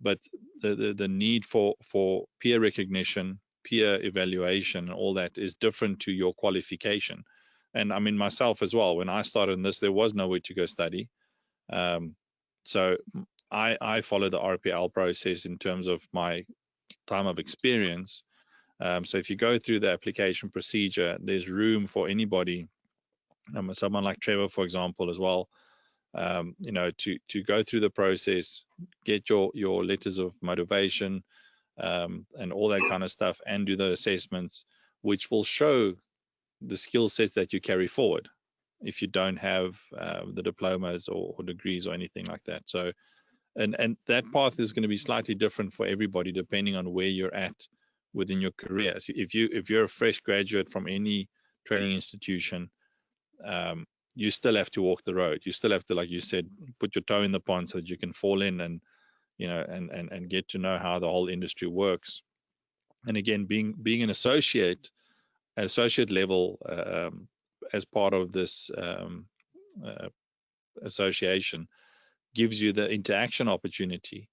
Speaker 5: but the need for peer recognition, peer evaluation, and all that is different to your qualification. And I mean, myself as well, when I started in this, there was nowhere to go study. So I follow the RPL process in terms of my time of experience. So if you go through the application procedure, there's room for anybody, someone like Trevor, for example, as well, you know, to go through the process, get your letters of motivation, and all that kind of stuff, and do the assessments, which will show the skill sets that you carry forward if you don't have the diplomas or degrees or anything like that. So, and that path is going to be slightly different for everybody depending on where you're at within your career. So if you're a fresh graduate from any training institution, you still have to walk the road. You still have to, like you said, put your toe in the pond so that you can fall in and, you know, and get to know how the whole industry works. And again, being an associate at associate level, as part of this association, gives you the interaction opportunity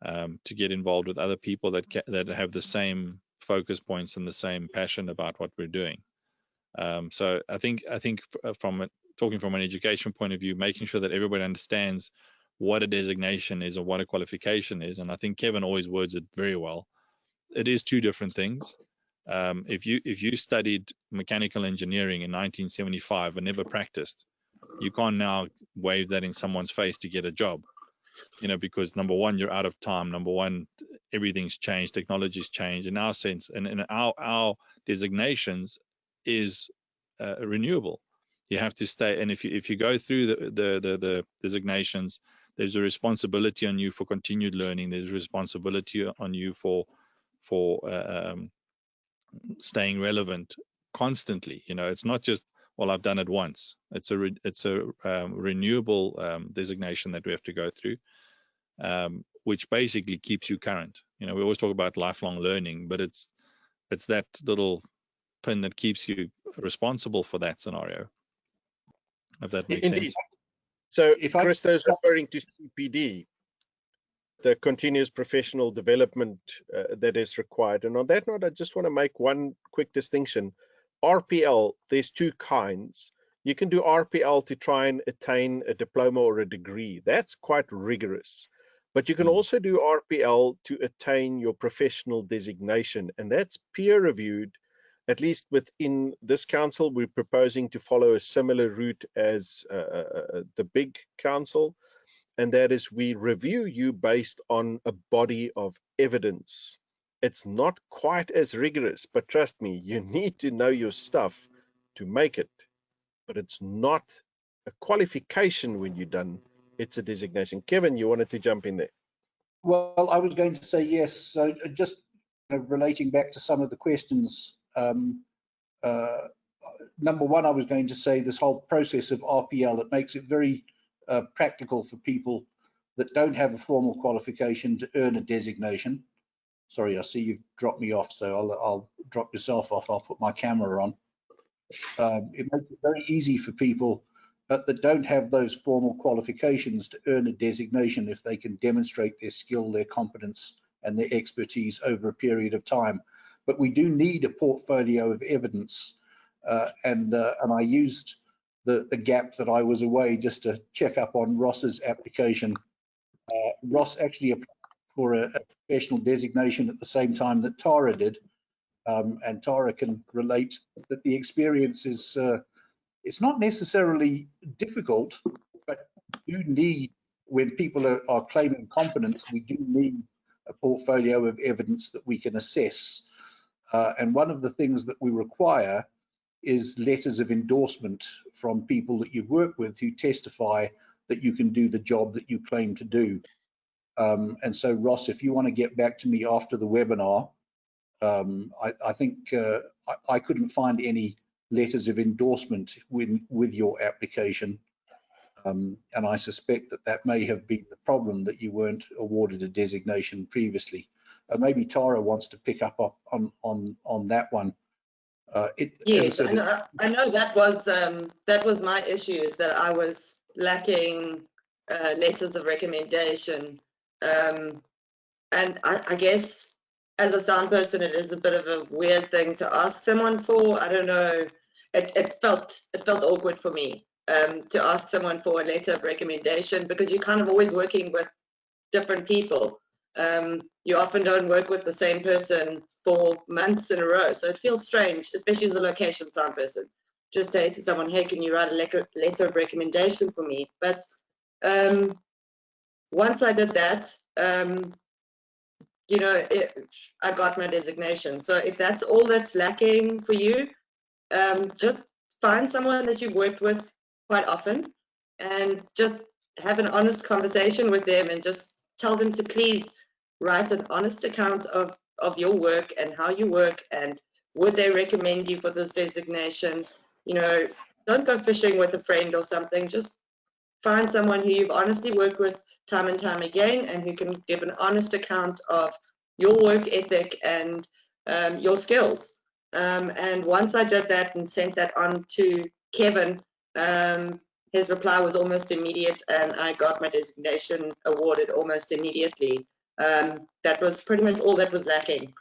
Speaker 5: to get involved with other people that have the same focus points and the same passion about what we're doing. So I think talking from an education point of view, making sure that everybody understands what a designation is or what a qualification is, and I think Kevin always words it very well. It is two different things. If you studied mechanical engineering in 1975 and never practiced, you can't now wave that in someone's face to get a job, you know, because number one, you're out of time. Number one, everything's changed, technology's changed. In our sense, and in our designations is renewable. You have to stay, and if you go through the designations, there's a responsibility on you for continued learning. There's a responsibility on you for staying relevant constantly. You know, it's not just, well, I've done it once. It's a renewable designation that we have to go through, which basically keeps you current. You know, we always talk about lifelong learning, but it's that little pin that keeps you responsible for that scenario, if that makes
Speaker 2: Indeed.
Speaker 5: sense.
Speaker 2: So
Speaker 1: If I-
Speaker 2: Cristo is referring to CPD, the continuous professional development that is required. And on that note, I just want to make one quick distinction. RPL, there's two kinds. You can do RPL to try and attain a diploma or a degree. That's quite rigorous. But you can also do RPL to attain your professional designation, and that's peer reviewed. At least within this council, we're proposing to follow a similar route as the big council, and that is we review you based on a body of evidence. It's not quite as rigorous, but trust me, you need to know your stuff to make it. But it's not a qualification when you're done, it's a designation. Kevin, you wanted to jump in there.
Speaker 1: Well, I was going to say yes. So just relating back to some of the questions, number one, I was going to say this whole process of RPL, it makes it very practical for people that don't have a formal qualification to earn a designation. Sorry, I see you've dropped me off, so I'll drop yourself off. I'll put my camera on. It makes it very easy for people that don't have those formal qualifications to earn a designation if they can demonstrate their skill, their competence, and their expertise over a period of time. But we do need a portfolio of evidence, and I used the gap that I was away just to check up on Ross's application. Ross actually applied for a professional designation at the same time that Tara did, and Tara can relate that the experience is it's not necessarily difficult, but you need, when people are claiming competence, we do need a portfolio of evidence that we can assess. And one of the things that we require is letters of endorsement from people that you've worked with who testify that you can do the job that you claim to do. And so, Ross, if you want to get back to me after the webinar, I think I couldn't find any letters of endorsement with your application, and I suspect that may have been the problem, that you weren't awarded a designation previously. Maybe Tara wants to pick up on that one.
Speaker 4: Yes, I know that was my issue, is that I was lacking letters of recommendation, and I guess as a sound person, it is a bit of a weird thing to ask someone for. I don't know. It felt awkward for me to ask someone for a letter of recommendation, because you're kind of always working with different people. You often don't work with the same person for months in a row, so it feels strange, especially as a location sound person, just say to someone, hey, can you write a letter of recommendation for me? But once I did that, you know, I got my designation. So if that's all that's lacking for you, just find someone that you've worked with quite often and just have an honest conversation with them, and just tell them to please write an honest account of your work and how you work, and would they recommend you for this designation. You know, don't go fishing with a friend or something. Just find someone who you've honestly worked with time and time again, and who can give an honest account of your work ethic and your skills. And once I did that and sent that on to Kevin, his reply was almost immediate, and I got my designation awarded almost immediately. That was pretty much all that was lacking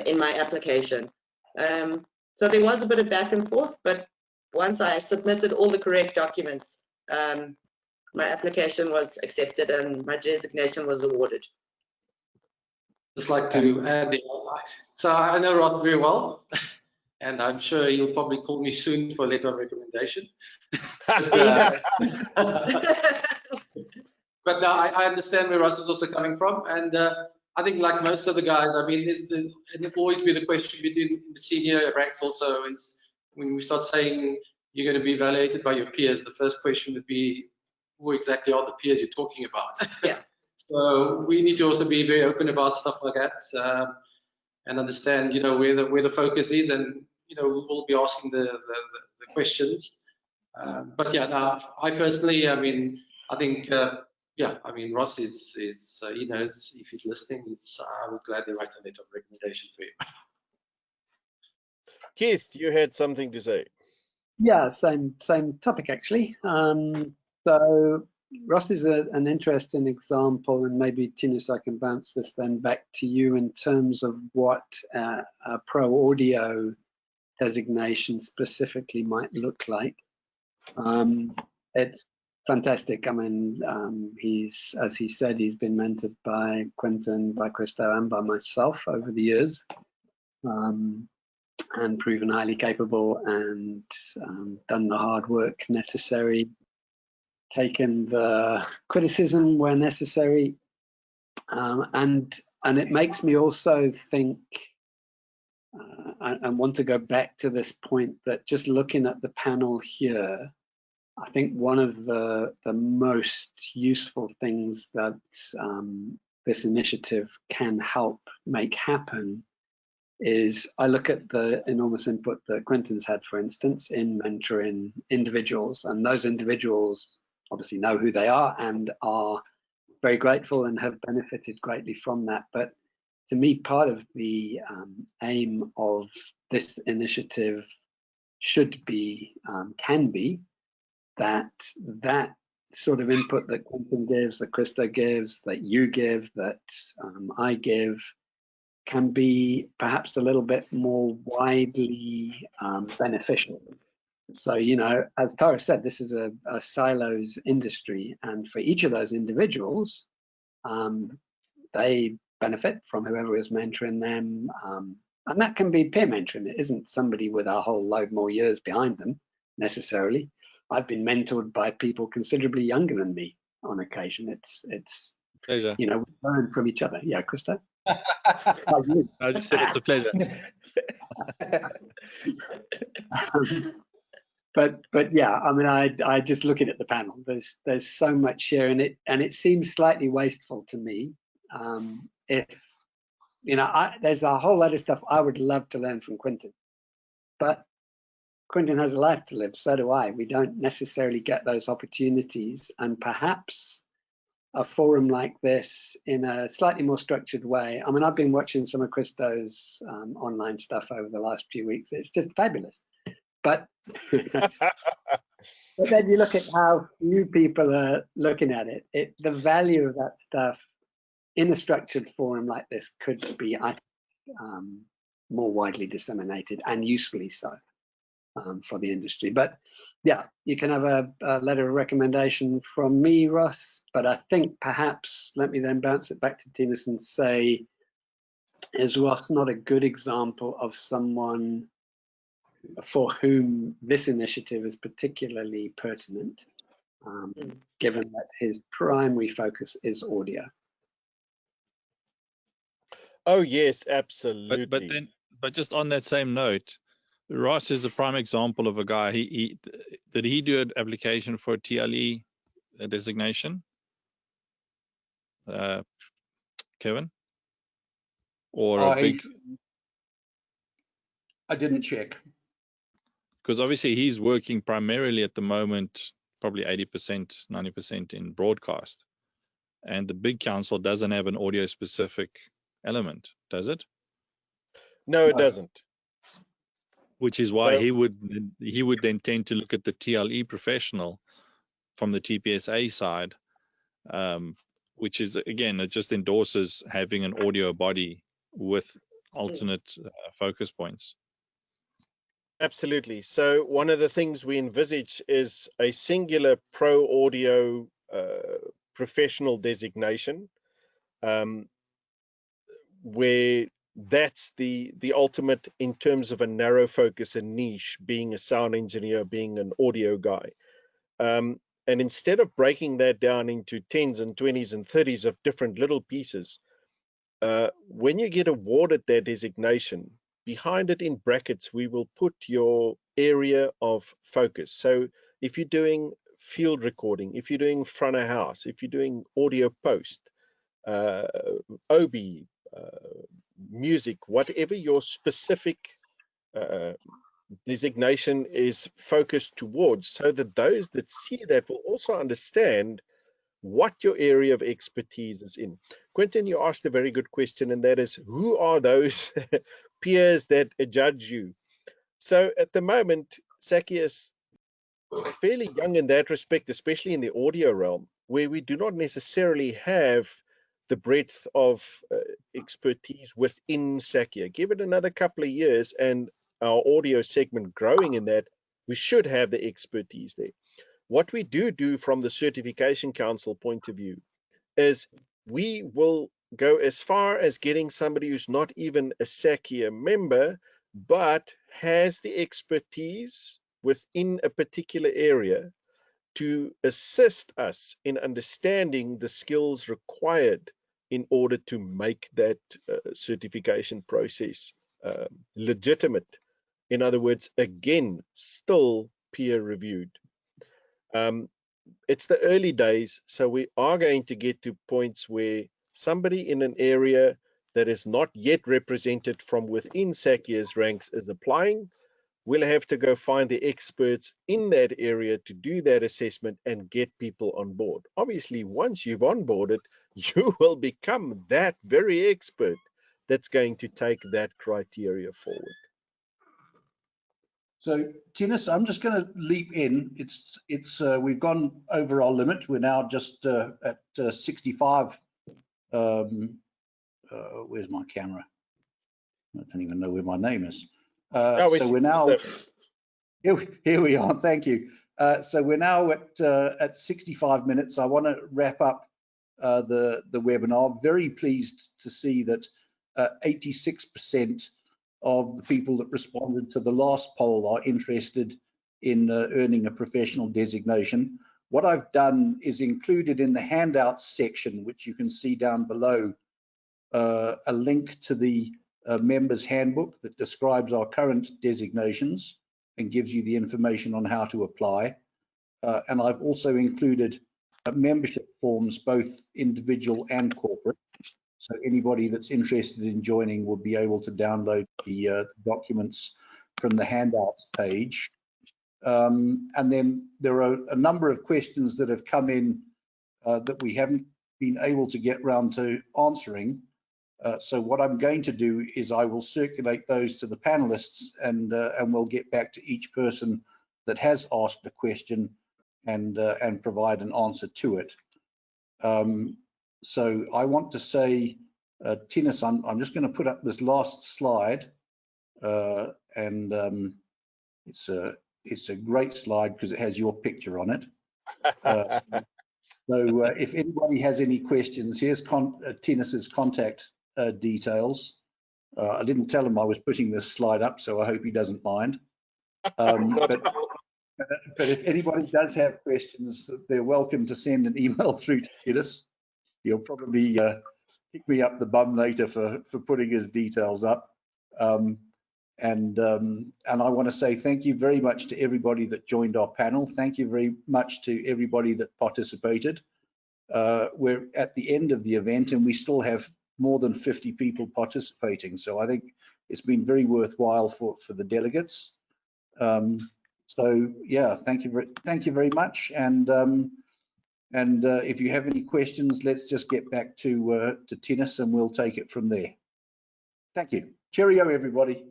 Speaker 4: in my application. So there was a bit of back and forth, but once I submitted all the correct documents, my application was accepted and my designation was awarded.
Speaker 6: Just like to add, so I know Ross very well, and I'm sure he'll probably call me soon for a letter of recommendation. But I understand where Ross is also coming from, and I think, like most of the guys, I mean, there'll always be the question between the senior ranks also, is when we start saying you're going to be evaluated by your peers, the first question would be, who exactly are the peers you're talking about.
Speaker 4: Yeah.
Speaker 6: So we need to also be very open about stuff like that, and understand, where the focus is, and we will be asking the questions. But yeah, now I personally, I think, Ross is he knows if he's listening. I would gladly write a letter of recommendation for him.
Speaker 2: Keith, you had something to say.
Speaker 8: Yeah, same topic actually. So Ross is an interesting example, and maybe Tinus, I can bounce this then back to you in terms of what a pro audio designation specifically might look like. It's fantastic. I mean, he's, as he said, he's been mentored by Quentin, by Cristo, and by myself over the years, and proven highly capable, and done the hard work necessary, taken the criticism where necessary, and it makes me also think and want to go back to this point that just looking at the panel here, I think one of the most useful things that this initiative can help make happen is I look at the enormous input that Quentin's had, for instance, in mentoring individuals, and those individuals obviously know who they are and are very grateful and have benefited greatly from that. But to me, part of the aim of this initiative should be, can be, that sort of input that Quentin gives, that Cristo gives, that you give, that I give, can be perhaps a little bit more widely beneficial. So, as Tara said, this is a silos industry, and for each of those individuals, they benefit from whoever is mentoring them, and that can be peer mentoring. It isn't somebody with a whole load more years behind them necessarily. I've been mentored by people considerably younger than me on occasion. It's
Speaker 5: pleasure.
Speaker 8: We learn from each other. Yeah, Cristo.
Speaker 5: I just said it's a pleasure.
Speaker 8: But yeah, I mean, I just looking at the panel, there's so much here, and it seems slightly wasteful to me. If there's a whole lot of stuff I would love to learn from Quentin, but Quentin has a life to live, so do I. We don't necessarily get those opportunities, and perhaps a forum like this in a slightly more structured way. I mean, I've been watching some of Cristo's online stuff over the last few weeks. It's just fabulous. But but then you look at how few people are looking at it. The value of that stuff in a structured forum like this could be, I think, more widely disseminated, and usefully so for the industry. But yeah, you can have a letter of recommendation from me, Ross, but I think perhaps, let me then bounce it back to Tinus and say, is Ross not a good example of someone for whom this initiative is particularly pertinent, given that his primary focus is audio?
Speaker 2: Oh yes, absolutely.
Speaker 5: But just on that same note, Ross is a prime example of a guy. Did he do an application for a TLE designation, Kevin? Or
Speaker 1: I didn't check.
Speaker 5: Because obviously he's working primarily at the moment, probably 80%, 90% in broadcast. And the big council doesn't have an audio specific element, does it?
Speaker 2: No, it doesn't.
Speaker 5: Which is why he would then tend to look at the TLE professional from the TPSA side, which is, again, it just endorses having an audio body with alternate focus points.
Speaker 2: Absolutely. So one of the things we envisage is a singular pro audio professional designation, where that's the ultimate in terms of a narrow focus and niche, being a sound engineer, being an audio guy. And instead of breaking that down into 10s and 20s and 30s of different little pieces, when you get awarded that designation, behind it in brackets, we will put your area of focus. So if you're doing field recording, if you're doing front of house, if you're doing audio post, OB, music, whatever your specific designation is focused towards, so that those that see that will also understand what your area of expertise is in. Quentin, you asked a very good question, and that is, who are those peers that judge you? So at the moment, SACIA is fairly young in that respect, especially in the audio realm, where we do not necessarily have the breadth of expertise within SACIA. Give it another couple of years and our audio segment growing in that, we should have the expertise there. What we do from the Certification Council point of view is we will go as far as getting somebody who's not even a SACIA member, but has the expertise within a particular area to assist us in understanding the skills required in order to make that certification process legitimate. In other words, again, still peer reviewed. It's the early days, so we are going to get to points where somebody in an area that is not yet represented from within SACIA's ranks is applying. We'll have to go find the experts in that area to do that assessment and get people on board. Obviously, once you've onboarded, you will become that very expert that's going to take that criteria forward.
Speaker 1: So, Tinus, I'm just going to leap in. We've gone over our limit. We're now just at 65. Where's my camera? I don't even know where my name is. So we're now here we are. Thank you. So we're now at 65 minutes. I want to wrap up the webinar. Very pleased to see that 86% of the people that responded to the last poll are interested in earning a professional designation. What I've done is included in the handouts section, which you can see down below, a link to the members handbook that describes our current designations and gives you the information on how to apply. And I've also included membership forms, both individual and corporate. So anybody that's interested in joining will be able to download the documents from the handouts page. And then there are a number of questions that have come in that we haven't been able to get round to answering. So what I'm going to do is I will circulate those to the panelists, and we'll get back to each person that has asked a question and provide an answer to it. So I want to say, Tinus, I'm just going to put up this last slide, and it's a great slide because it has your picture on it. So if anybody has any questions, here's Tinus's contact details. I didn't tell him I was putting this slide up, so I hope he doesn't mind. But if anybody does have questions, they're welcome to send an email through to Tinus. He'll probably kick me up the bum later for putting his details up. And I want to say thank you very much to everybody that joined our panel. Thank you very much to everybody that participated. We're at the end of the event and we still have more than 50 people participating. So I think it's been very worthwhile for the delegates. So yeah, thank you very much. And if you have any questions, let's just get back to Tinus and we'll take it from there. Thank you. Cheerio, everybody.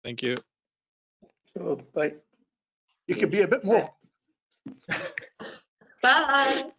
Speaker 5: Thank you.
Speaker 7: Sure, bye.
Speaker 1: You can be a bit more.
Speaker 4: Bye.